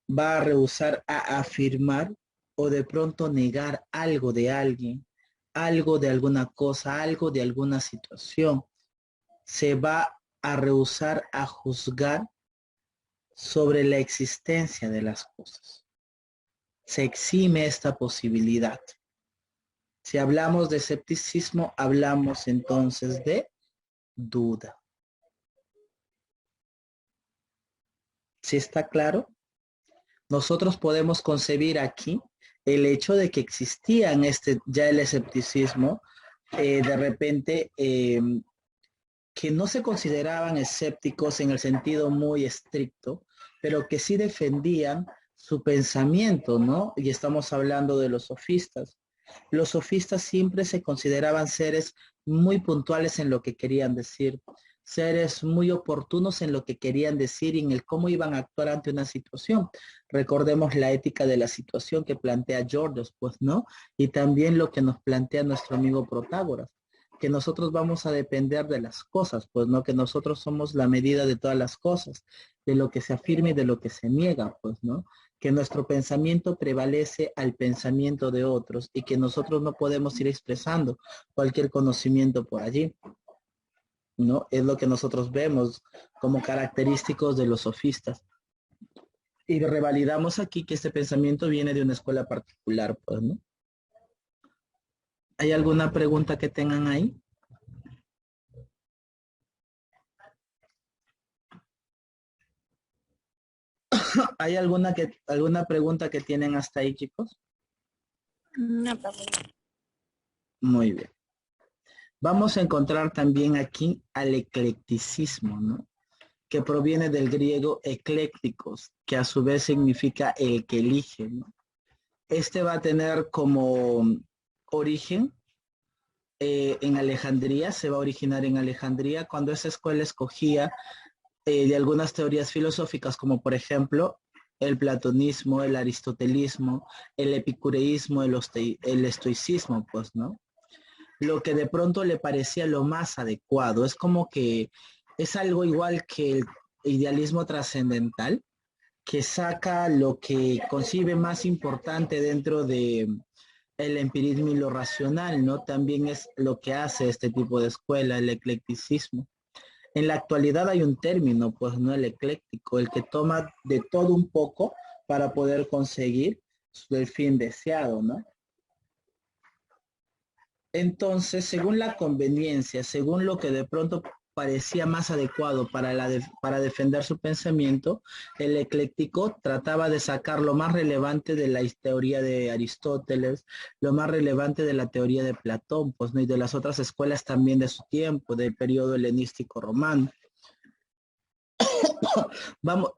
Va a rehusar a afirmar o de pronto negar algo de alguien, algo de alguna cosa, algo de alguna situación. Se va a rehusar a juzgar sobre la existencia de las cosas. Se exime esta posibilidad. Si hablamos de escepticismo, hablamos entonces de duda. ¿Sí está claro? Nosotros podemos concebir aquí el hecho de que existía ya el escepticismo, de repente, que no se consideraban escépticos en el sentido muy estricto, pero que sí defendían su pensamiento, ¿no? Y estamos hablando de los sofistas. Los sofistas siempre se consideraban seres muy puntuales en lo que querían decir, seres muy oportunos en lo que querían decir y en el cómo iban a actuar ante una situación. Recordemos la ética de la situación que plantea Jordos, pues, ¿no? Y también lo que nos plantea nuestro amigo Protágoras, que nosotros vamos a depender de las cosas, pues, ¿no? Que nosotros somos la medida de todas las cosas, de lo que se afirma y de lo que se niega, pues, ¿no? Que nuestro pensamiento prevalece al pensamiento de otros y que nosotros no podemos ir expresando cualquier conocimiento por allí, ¿no? Es lo que nosotros vemos como característicos de los sofistas. Y revalidamos aquí que este pensamiento viene de una escuela particular, pues, ¿no? ¿Hay alguna pregunta que tengan ahí? ¿Hay alguna pregunta que tienen hasta ahí, chicos? No, profe. Muy bien. Vamos a encontrar también aquí al eclecticismo, ¿no? Que proviene del griego eclécticos, que a su vez significa el que elige, ¿no? Este va a tener como origen en Alejandría, se va a originar en Alejandría, cuando esa escuela escogía de algunas teorías filosóficas, como por ejemplo el platonismo, el aristotelismo, el epicureísmo, el estoicismo, pues, ¿no? Lo que de pronto le parecía lo más adecuado. Es como que es algo igual que el idealismo trascendental, que saca lo que concibe más importante dentro de el empirismo y lo racional, ¿no? También es lo que hace este tipo de escuela, el eclecticismo. En la actualidad hay un término, pues, ¿no? El ecléctico, el que toma de todo un poco para poder conseguir el fin deseado, ¿no? Entonces, según la conveniencia, según lo que de pronto parecía más adecuado para defender su pensamiento, el ecléctico trataba de sacar lo más relevante de la teoría de Aristóteles, lo más relevante de la teoría de Platón, pues, ¿no? Y de las otras escuelas también de su tiempo, del periodo helenístico romano. Vamos,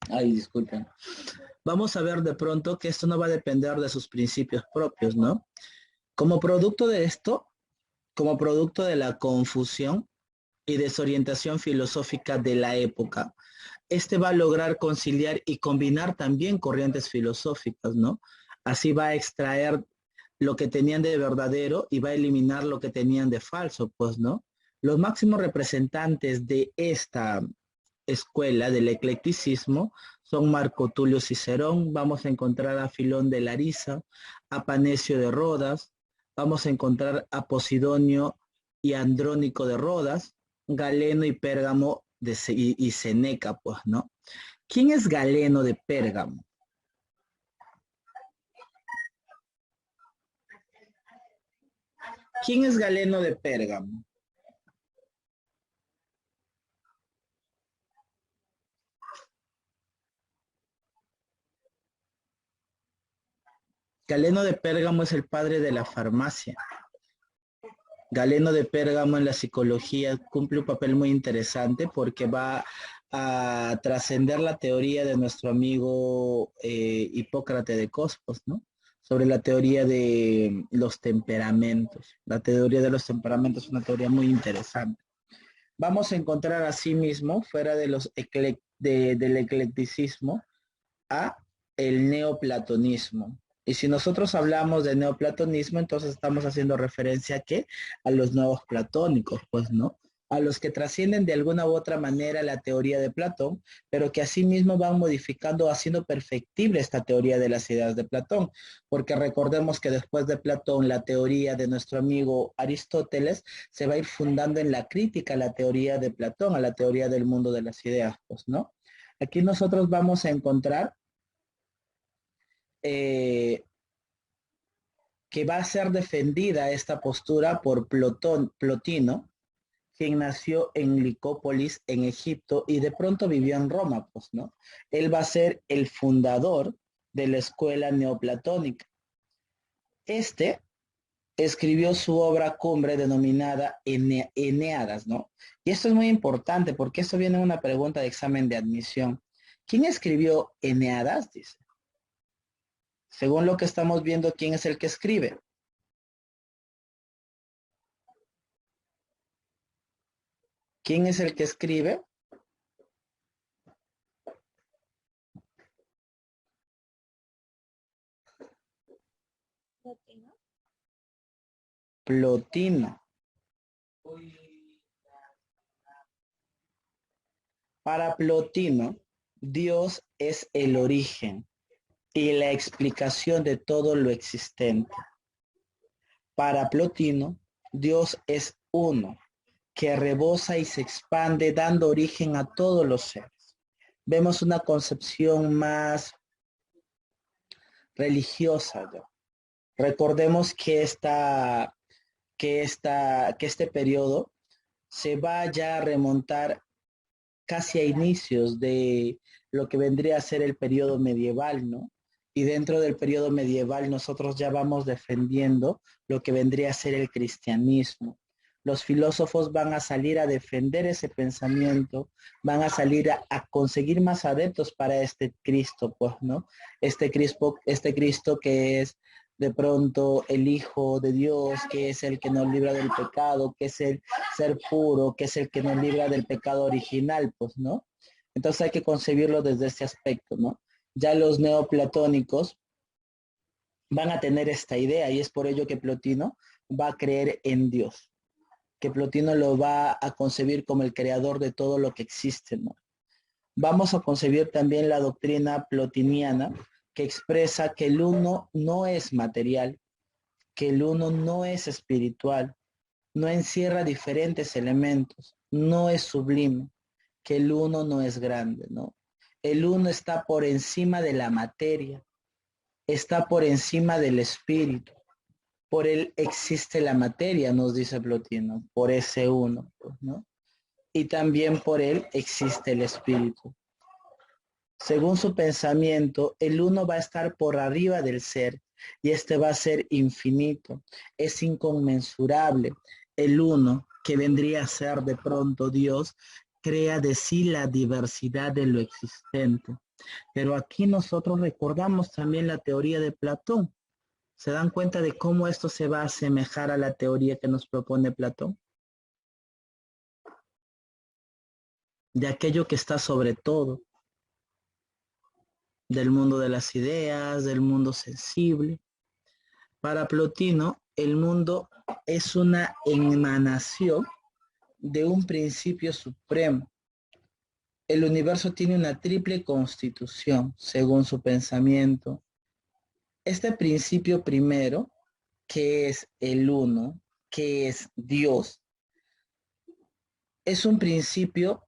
ay, disculpen. Vamos a ver de pronto que esto no va a depender de sus principios propios, ¿no? Como producto de esto, como producto de la confusión y desorientación filosófica de la época, este va a lograr conciliar y combinar también corrientes filosóficas, ¿no? Así va a extraer lo que tenían de verdadero y va a eliminar lo que tenían de falso, pues, ¿no? Los máximos representantes de esta escuela del eclecticismo son Marco Tulio Cicerón, vamos a encontrar a Filón de Larisa, a Panecio de Rodas, vamos a encontrar a Posidonio y Andrónico de Rodas, Galeno y Pérgamo y Seneca, pues, ¿no? ¿Quién es Galeno de Pérgamo? ¿Quién es Galeno de Pérgamo? Galeno de Pérgamo es el padre de la farmacia. Galeno de Pérgamo en la psicología cumple un papel muy interesante porque va a trascender la teoría de nuestro amigo Hipócrates de Cosmos, ¿no? Sobre la teoría de los temperamentos. La teoría de los temperamentos es una teoría muy interesante. Vamos a encontrar asimismo, fuera de del eclecticismo, a el neoplatonismo. Y si nosotros hablamos de neoplatonismo, entonces estamos haciendo referencia a qué? A los nuevos platónicos, pues, ¿no? A los que trascienden de alguna u otra manera la teoría de Platón, pero que asimismo van modificando, haciendo perfectible esta teoría de las ideas de Platón, porque recordemos que después de Platón, la teoría de nuestro amigo Aristóteles se va a ir fundando en la crítica a la teoría de Platón, a la teoría del mundo de las ideas, pues, ¿no? Aquí nosotros vamos a encontrar eh, que va a ser defendida esta postura por Plotino, quien nació en Licópolis, en Egipto, y de pronto vivió en Roma, pues, ¿no? Él va a ser el fundador de la escuela neoplatónica. Este escribió su obra cumbre denominada Eneadas, ¿no? Y esto es muy importante porque esto viene en una pregunta de examen de admisión. ¿Quién escribió Eneadas? Dice. Según lo que estamos viendo, ¿quién es el que escribe? ¿Quién es el que escribe? Plotino. Para Plotino, Dios es el origen y la explicación de todo lo existente. Para Plotino, Dios es uno, que rebosa y se expande dando origen a todos los seres. Vemos una concepción más religiosa, ¿no? Recordemos que este periodo se va ya a remontar casi a inicios de lo que vendría a ser el periodo medieval, ¿no? Y dentro del periodo medieval nosotros ya vamos defendiendo lo que vendría a ser el cristianismo. Los filósofos van a salir a defender ese pensamiento, van a salir a conseguir más adeptos para este Cristo, pues, ¿no? Este Cristo que es de pronto el Hijo de Dios, que es el que nos libra del pecado, que es el ser puro, que es el que nos libra del pecado original, pues, ¿no? Entonces hay que concebirlo desde ese aspecto, ¿no? Ya los neoplatónicos van a tener esta idea y es por ello que Plotino va a creer en Dios, que Plotino lo va a concebir como el creador de todo lo que existe, ¿no? Vamos a concebir también la doctrina plotiniana que expresa que el uno no es material, que el uno no es espiritual, no encierra diferentes elementos, no es sublime, que el uno no es grande, ¿no? El uno está por encima de la materia, está por encima del espíritu. Por él existe la materia, nos dice Plotino, por ese uno, pues, ¿no? Y también por él existe el espíritu. Según su pensamiento, el uno va a estar por arriba del ser y este va a ser infinito, es inconmensurable. El uno, que vendría a ser de pronto Dios, crea de sí la diversidad de lo existente. Pero aquí nosotros recordamos también la teoría de Platón. ¿Se dan cuenta de cómo esto se va a asemejar a la teoría que nos propone Platón? De aquello que está sobre todo, del mundo de las ideas, del mundo sensible. Para Plotino, el mundo es una emanación de un principio supremo. El universo tiene una triple constitución, según su pensamiento. Este principio primero, que es el uno, que es Dios, es un principio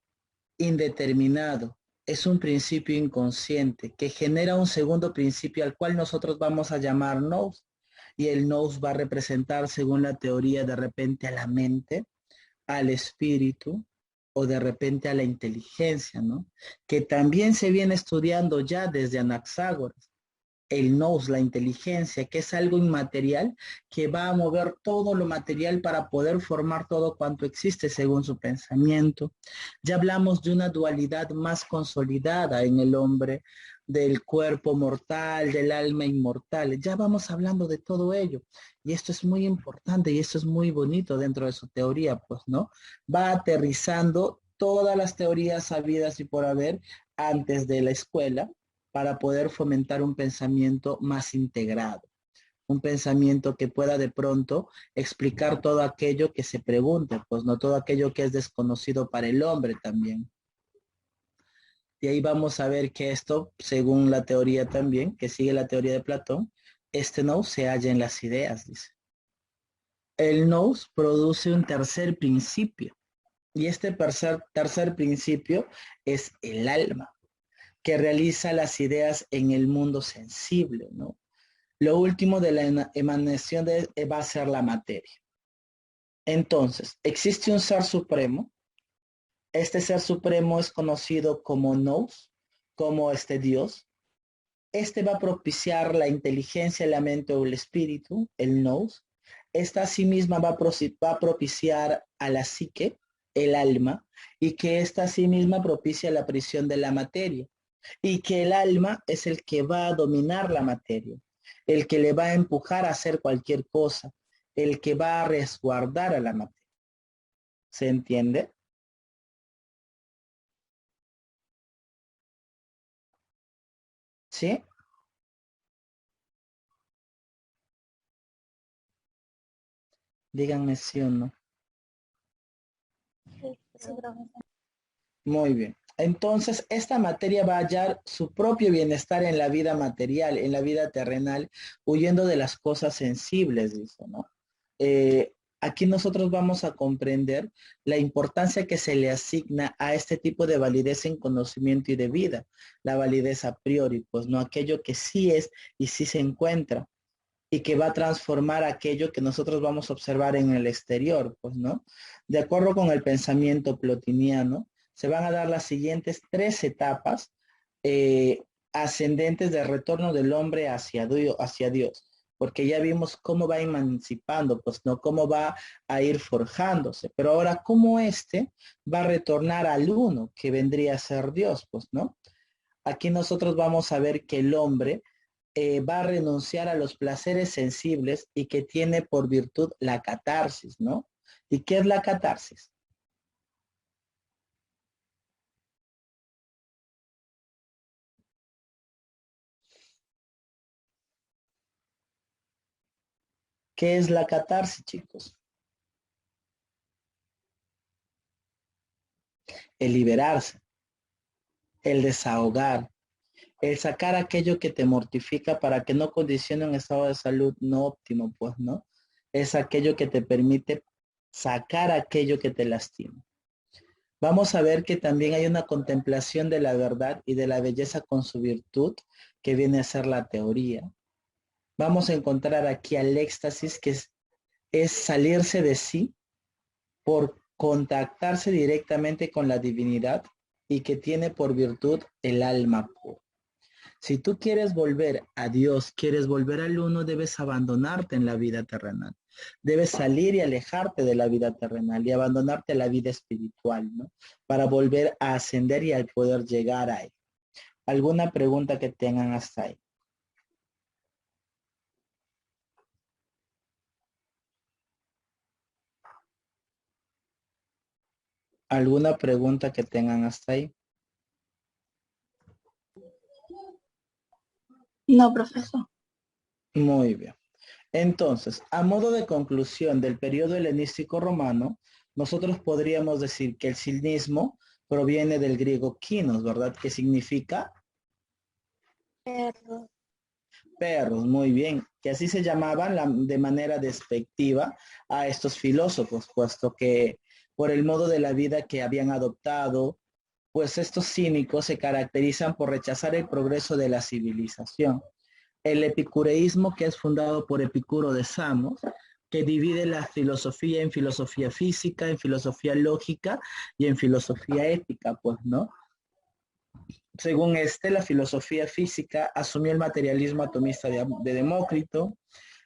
indeterminado, es un principio inconsciente que genera un segundo principio al cual nosotros vamos a llamar nous, y el nous va a representar, según la teoría, de repente a la mente, al espíritu o de repente a la inteligencia, ¿no? Que también se viene estudiando ya desde Anaxágoras. El nous, la inteligencia, que es algo inmaterial, que va a mover todo lo material para poder formar todo cuanto existe según su pensamiento. Ya hablamos de una dualidad más consolidada en el hombre, del cuerpo mortal, del alma inmortal. Ya vamos hablando de todo ello. Y esto es muy importante y esto es muy bonito dentro de su teoría, pues, ¿no? Va aterrizando todas las teorías habidas y por haber antes de la escuela para poder fomentar un pensamiento más integrado, un pensamiento que pueda de pronto explicar todo aquello que se pregunte, pues no todo aquello que es desconocido para el hombre también. Y ahí vamos a ver que esto, según la teoría también, que sigue la teoría de Platón, este nous se halla en las ideas, dice. El nous produce un tercer principio, y este tercer principio es el alma, que realiza las ideas en el mundo sensible, ¿no? Lo último de la emanación va a ser la materia. Entonces, existe un ser supremo. Este ser supremo es conocido como nous, como este Dios. Este va a propiciar la inteligencia, la mente o el espíritu, el nous. Esta sí misma va a propiciar a la psique, el alma, y que esta sí misma propicia la prisión de la materia. Y que el alma es el que va a dominar la materia, el que le va a empujar a hacer cualquier cosa, el que va a resguardar a la materia. ¿Se entiende? ¿Sí? Díganme sí o no. Sí, profesor. Muy bien. Entonces, esta materia va a hallar su propio bienestar en la vida material, en la vida terrenal, huyendo de las cosas sensibles, dice, ¿no? Aquí nosotros vamos a comprender la importancia que se le asigna a este tipo de validez en conocimiento y de vida. La validez a priori, pues no aquello que sí es y sí se encuentra y que va a transformar aquello que nosotros vamos a observar en el exterior, pues no. De acuerdo con el pensamiento plotiniano, se van a dar las siguientes 3 etapas ascendentes de retorno del hombre hacia Dios, porque ya vimos cómo va emancipando, pues no, cómo va a ir forjándose, pero ahora cómo va a retornar al uno que vendría a ser Dios, pues no. Aquí nosotros vamos a ver que el hombre va a renunciar a los placeres sensibles y que tiene por virtud la catarsis, ¿no? ¿Y qué es la catarsis? ¿Qué es la catarsis, chicos? El liberarse, el desahogar, el sacar aquello que te mortifica para que no condicione un estado de salud no óptimo, pues, ¿no? Es aquello que te permite sacar aquello que te lastima. Vamos a ver que también hay una contemplación de la verdad y de la belleza con su virtud, que viene a ser la teoría. Vamos a encontrar aquí al éxtasis, que es salirse de sí por contactarse directamente con la divinidad y que tiene por virtud el alma pura. Si tú quieres volver a Dios, quieres volver al uno, debes abandonarte en la vida terrenal. Debes salir y alejarte de la vida terrenal y abandonarte a la vida espiritual, ¿no? Para volver a ascender y al poder llegar a él. ¿Alguna pregunta que tengan hasta ahí? ¿Alguna pregunta que tengan hasta ahí? No, profesor. Muy bien. Entonces, a modo de conclusión del periodo helenístico romano, nosotros podríamos decir que el cinismo proviene del griego kinos, ¿verdad? Que significa Perro. perros, muy bien, que así se llamaban de manera despectiva a estos filósofos, puesto que por el modo de la vida que habían adoptado, pues estos cínicos se caracterizan por rechazar el progreso de la civilización. El epicureísmo, que es fundado por Epicuro de Samos, que divide la filosofía en filosofía física, en filosofía lógica y en filosofía ética, pues, ¿no? Según la filosofía física asumió el materialismo atomista de Demócrito.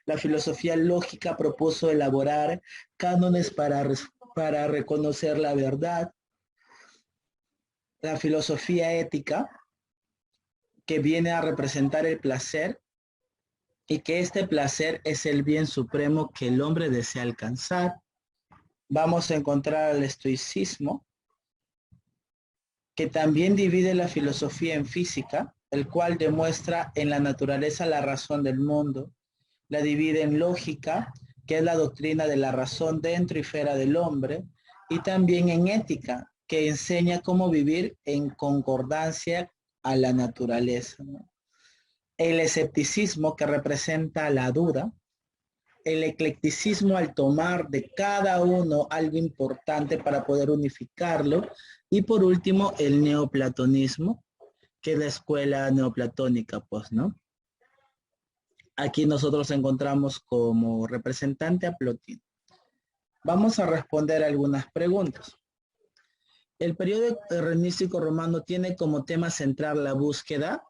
La filosofía lógica propuso elaborar cánones para reconocer la verdad. La filosofía ética, que viene a representar el placer y que este placer es el bien supremo que el hombre desea alcanzar. Vamos a encontrar al estoicismo, que también divide la filosofía en física, el cual demuestra en la naturaleza la razón del mundo. La divide en lógica, que es la doctrina de la razón dentro y fuera del hombre, y también en ética, que enseña cómo vivir en concordancia a la naturaleza, ¿no? El escepticismo, que representa la duda. El eclecticismo, al tomar de cada uno algo importante para poder unificarlo. Y por último, el neoplatonismo, que es la escuela neoplatónica, pues, ¿no? Aquí nosotros encontramos como representante a Plotino. Vamos a responder algunas preguntas. El periodo helenístico romano tiene como tema central la búsqueda.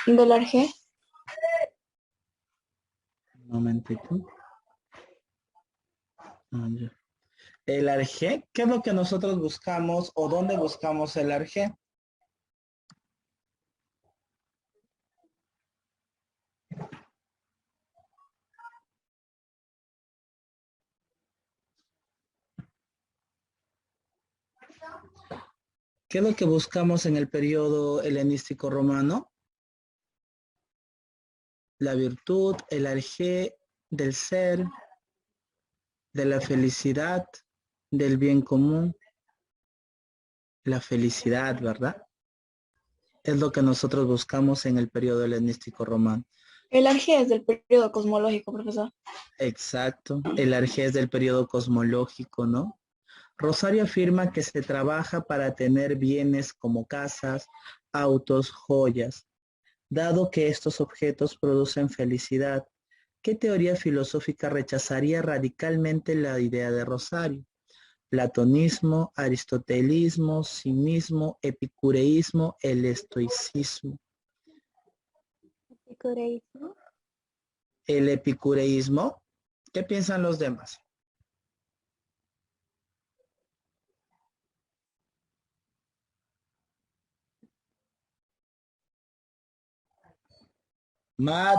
¿Dólar G? Un momentito. El arjé, ¿qué es lo que nosotros buscamos o dónde buscamos el arjé? ¿Qué es lo que buscamos en el periodo helenístico romano? La virtud, el arjé del ser. de la felicidad, del bien común, la felicidad, ¿verdad? Es lo que nosotros buscamos en el periodo helenístico romano. El Argés del periodo cosmológico, profesor. Exacto, el Argés del periodo cosmológico, ¿no? Rosario afirma que se trabaja para tener bienes como casas, autos, joyas, dado que estos objetos producen felicidad. ¿Qué teoría filosófica rechazaría radicalmente la idea de Rosario? Platonismo, aristotelismo, cinismo, epicureísmo, el estoicismo. Epicureísmo. El epicureísmo, ¿qué piensan los demás?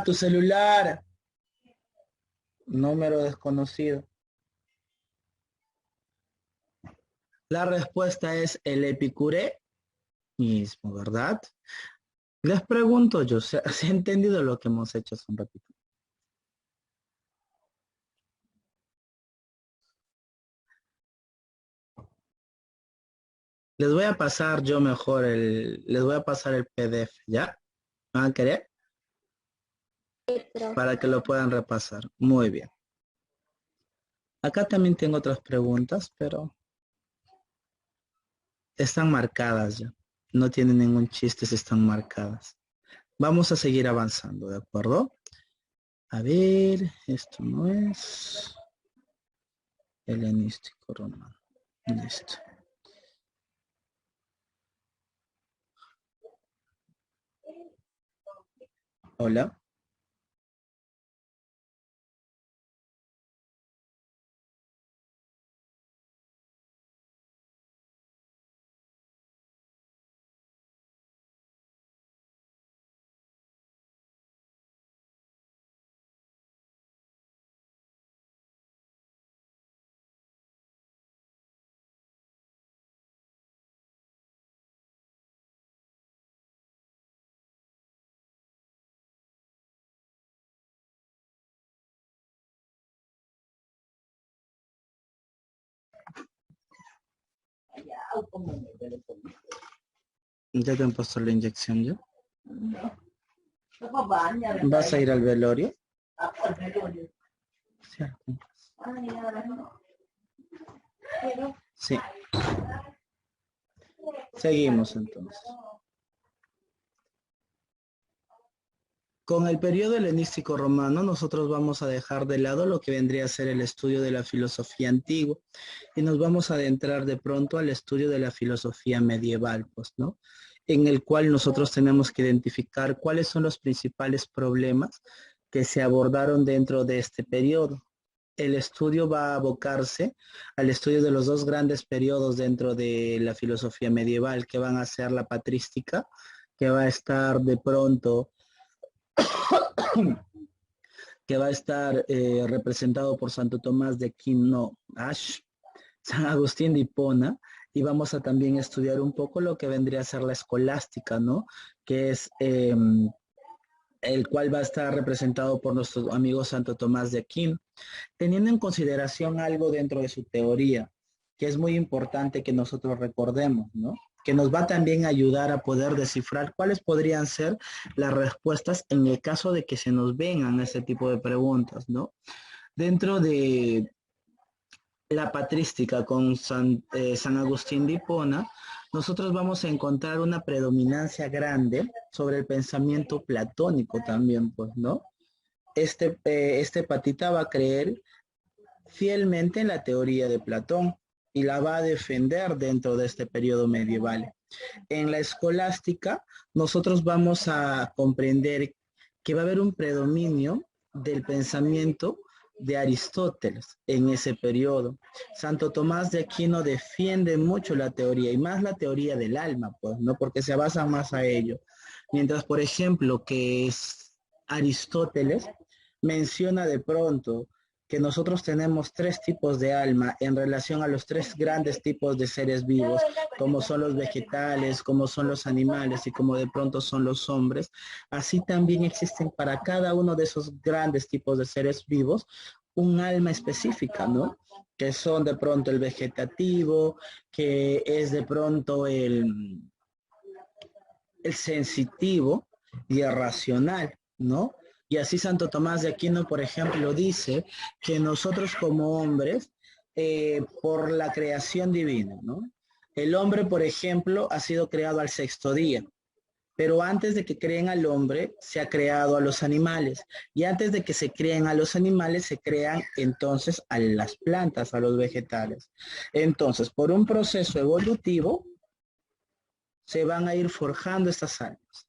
Tu celular. Número desconocido. La respuesta es el epicureísmo, ¿verdad? Les pregunto yo, ¿se ha entendido lo que hemos hecho hace un ratito? Les voy a pasar yo mejor les voy a pasar el PDF, ¿ya? ¿Van a querer? Para que lo puedan repasar. Muy bien. Acá también tengo otras preguntas, pero están marcadas ya. No tienen ningún chiste si están marcadas. Vamos a seguir avanzando, ¿de acuerdo? A ver, esto no es helenístico romano. Listo. Hola. ¿Ya te han puesto la inyección yo? ¿Vas a ir al velorio? Sí. Seguimos entonces. Con el periodo helenístico romano, nosotros vamos a dejar de lado lo que vendría a ser el estudio de la filosofía antigua y nos vamos a adentrar de pronto al estudio de la filosofía medieval, pues, ¿no? En el cual nosotros tenemos que identificar cuáles son los principales problemas que se abordaron dentro de este periodo. El estudio va a abocarse al estudio de los dos grandes periodos dentro de la filosofía medieval, que van a ser la patrística, que va a estar de pronto que va a estar representado por Santo Tomás de Aquino, San Agustín de Hipona, y vamos a también estudiar un poco lo que vendría a ser la escolástica, ¿no? Que es el cual va a estar representado por nuestro amigo Santo Tomás de Aquino, teniendo en consideración algo dentro de su teoría, que es muy importante que nosotros recordemos, ¿no? Que nos va también a ayudar a poder descifrar cuáles podrían ser las respuestas en el caso de que se nos vengan ese tipo de preguntas, ¿no? Dentro de la patrística con San Agustín de Hipona, nosotros vamos a encontrar una predominancia grande sobre el pensamiento platónico también, pues, ¿no? Este patita va a creer fielmente en la teoría de Platón y la va a defender dentro de este periodo medieval. En la escolástica, nosotros vamos a comprender que va a haber un predominio del pensamiento de Aristóteles en ese periodo. Santo Tomás de Aquino defiende mucho la teoría y más la teoría del alma, pues, ¿no? Porque se basa más a ello. Mientras, por ejemplo, que es Aristóteles menciona de pronto que nosotros tenemos tres tipos de alma en relación a los tres grandes tipos de seres vivos, como son los vegetales, como son los animales y como de pronto son los hombres. Así también existen para cada uno de esos grandes tipos de seres vivos un alma específica, ¿no? Que son de pronto el vegetativo, que es de pronto el sensitivo y el racional, ¿no? Y así Santo Tomás de Aquino, por ejemplo, dice que nosotros como hombres, por la creación divina, ¿no? El hombre, por ejemplo, ha sido creado al sexto día, pero antes de que creen al hombre, se ha creado a los animales. Y antes de que se creen a los animales, se crean entonces a las plantas, a los vegetales. Entonces, por un proceso evolutivo, se van a ir forjando estas almas.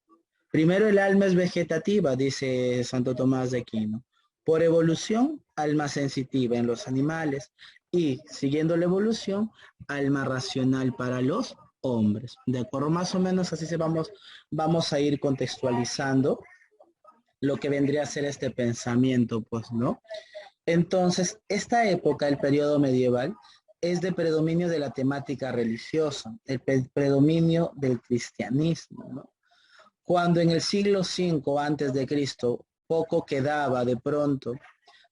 Primero el alma es vegetativa, dice Santo Tomás de Aquino. Por evolución, alma sensitiva en los animales y siguiendo la evolución, alma racional para los hombres. De acuerdo, más o menos así vamos a ir contextualizando lo que vendría a ser este pensamiento, pues, ¿no? Entonces, esta época, el periodo medieval, es de predominio de la temática religiosa, el predominio del cristianismo, ¿no? Cuando en el siglo V antes de Cristo poco quedaba de pronto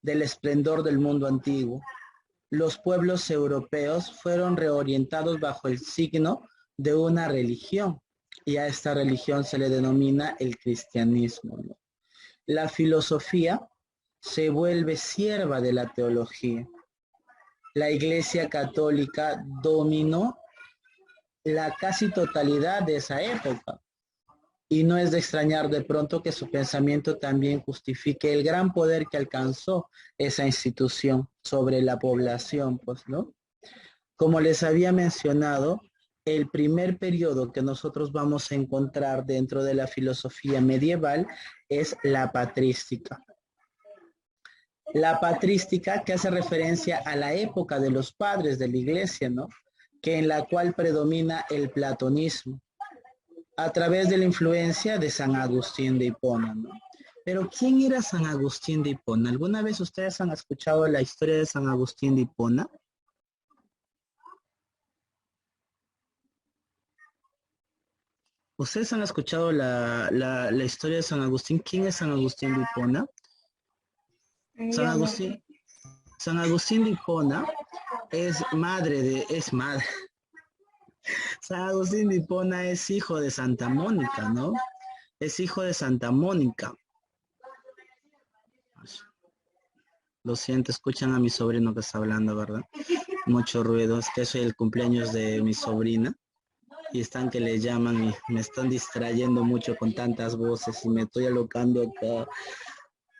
del esplendor del mundo antiguo, los pueblos europeos fueron reorientados bajo el signo de una religión y a esta religión se le denomina el cristianismo, ¿no? La filosofía se vuelve sierva de la teología. La Iglesia Católica dominó la casi totalidad de esa época. Y no es de extrañar de pronto que su pensamiento también justifique el gran poder que alcanzó esa institución sobre la población, pues, ¿no? Como les había mencionado, el primer periodo que nosotros vamos a encontrar dentro de la filosofía medieval es la patrística. La patrística que hace referencia a la época de los padres de la iglesia, ¿no? Que en la cual predomina el platonismo a través de la influencia de San Agustín de Hipona, ¿no? Pero ¿quién era San Agustín de Hipona? ¿Alguna vez ustedes han escuchado la historia de San Agustín de Hipona? ¿Ustedes han escuchado la historia de San Agustín? ¿Quién es San Agustín de Hipona? San Yo no. Agustín, San Agustín de Hipona es madre. San Agustín de Hipona es hijo de Santa Mónica, ¿no? Es hijo de Santa Mónica. Lo siento, escuchan a mi sobrino que está hablando, ¿verdad? Mucho ruido, es que soy el cumpleaños de mi sobrina y están que le llaman y me están distrayendo mucho con tantas voces y me estoy alocando acá.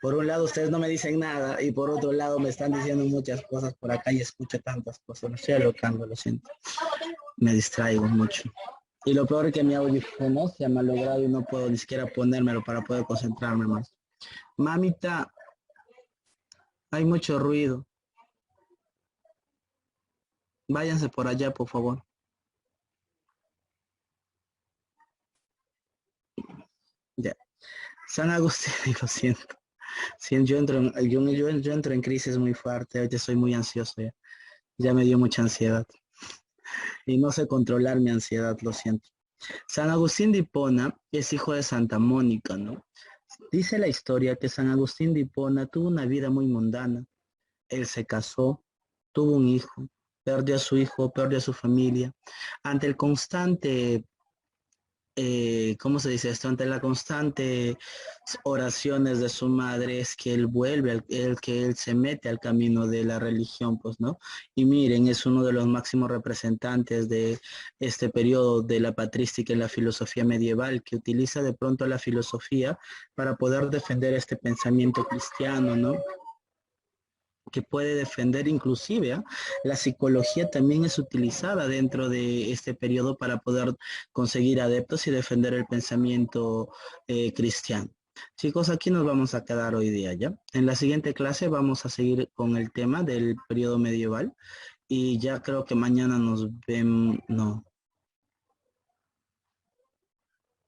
Por un lado ustedes no me dicen nada y por otro lado me están diciendo muchas cosas por acá y escucho tantas cosas. Me estoy alocando, lo siento. Me distraigo mucho. Y lo peor es que mi audífono se ha malogrado y no puedo ni siquiera ponérmelo para poder concentrarme más. Mamita, hay mucho ruido. Váyanse por allá, por favor. Ya. San Agustín, lo siento. Sí, yo entro en crisis muy fuerte, ahorita estoy muy ansioso ya. Ya me dio mucha ansiedad. Y no sé controlar mi ansiedad, lo siento. San Agustín de Hipona es hijo de Santa Mónica, ¿no? Dice la historia que San Agustín de Hipona tuvo una vida muy mundana. Él se casó, tuvo un hijo, perdió a su hijo, perdió a su familia. Ante el constante ¿cómo se dice esto? Ante la constante oraciones de su madre es que él vuelve, que él se mete al camino de la religión, pues, ¿no? Y miren, es uno de los máximos representantes de este periodo de la patrística en la filosofía medieval, que utiliza de pronto la filosofía para poder defender este pensamiento cristiano, ¿no? Que puede defender inclusive, ¿eh? La psicología también es utilizada dentro de este periodo para poder conseguir adeptos y defender el pensamiento cristiano. Chicos, aquí nos vamos a quedar hoy día, ¿ya? En la siguiente clase vamos a seguir con el tema del periodo medieval y ya creo que mañana nos vemos, no,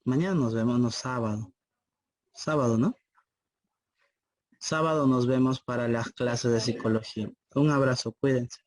mañana nos vemos, no, sábado, ¿no? Sábado nos vemos para las clases de psicología. Un abrazo, cuídense.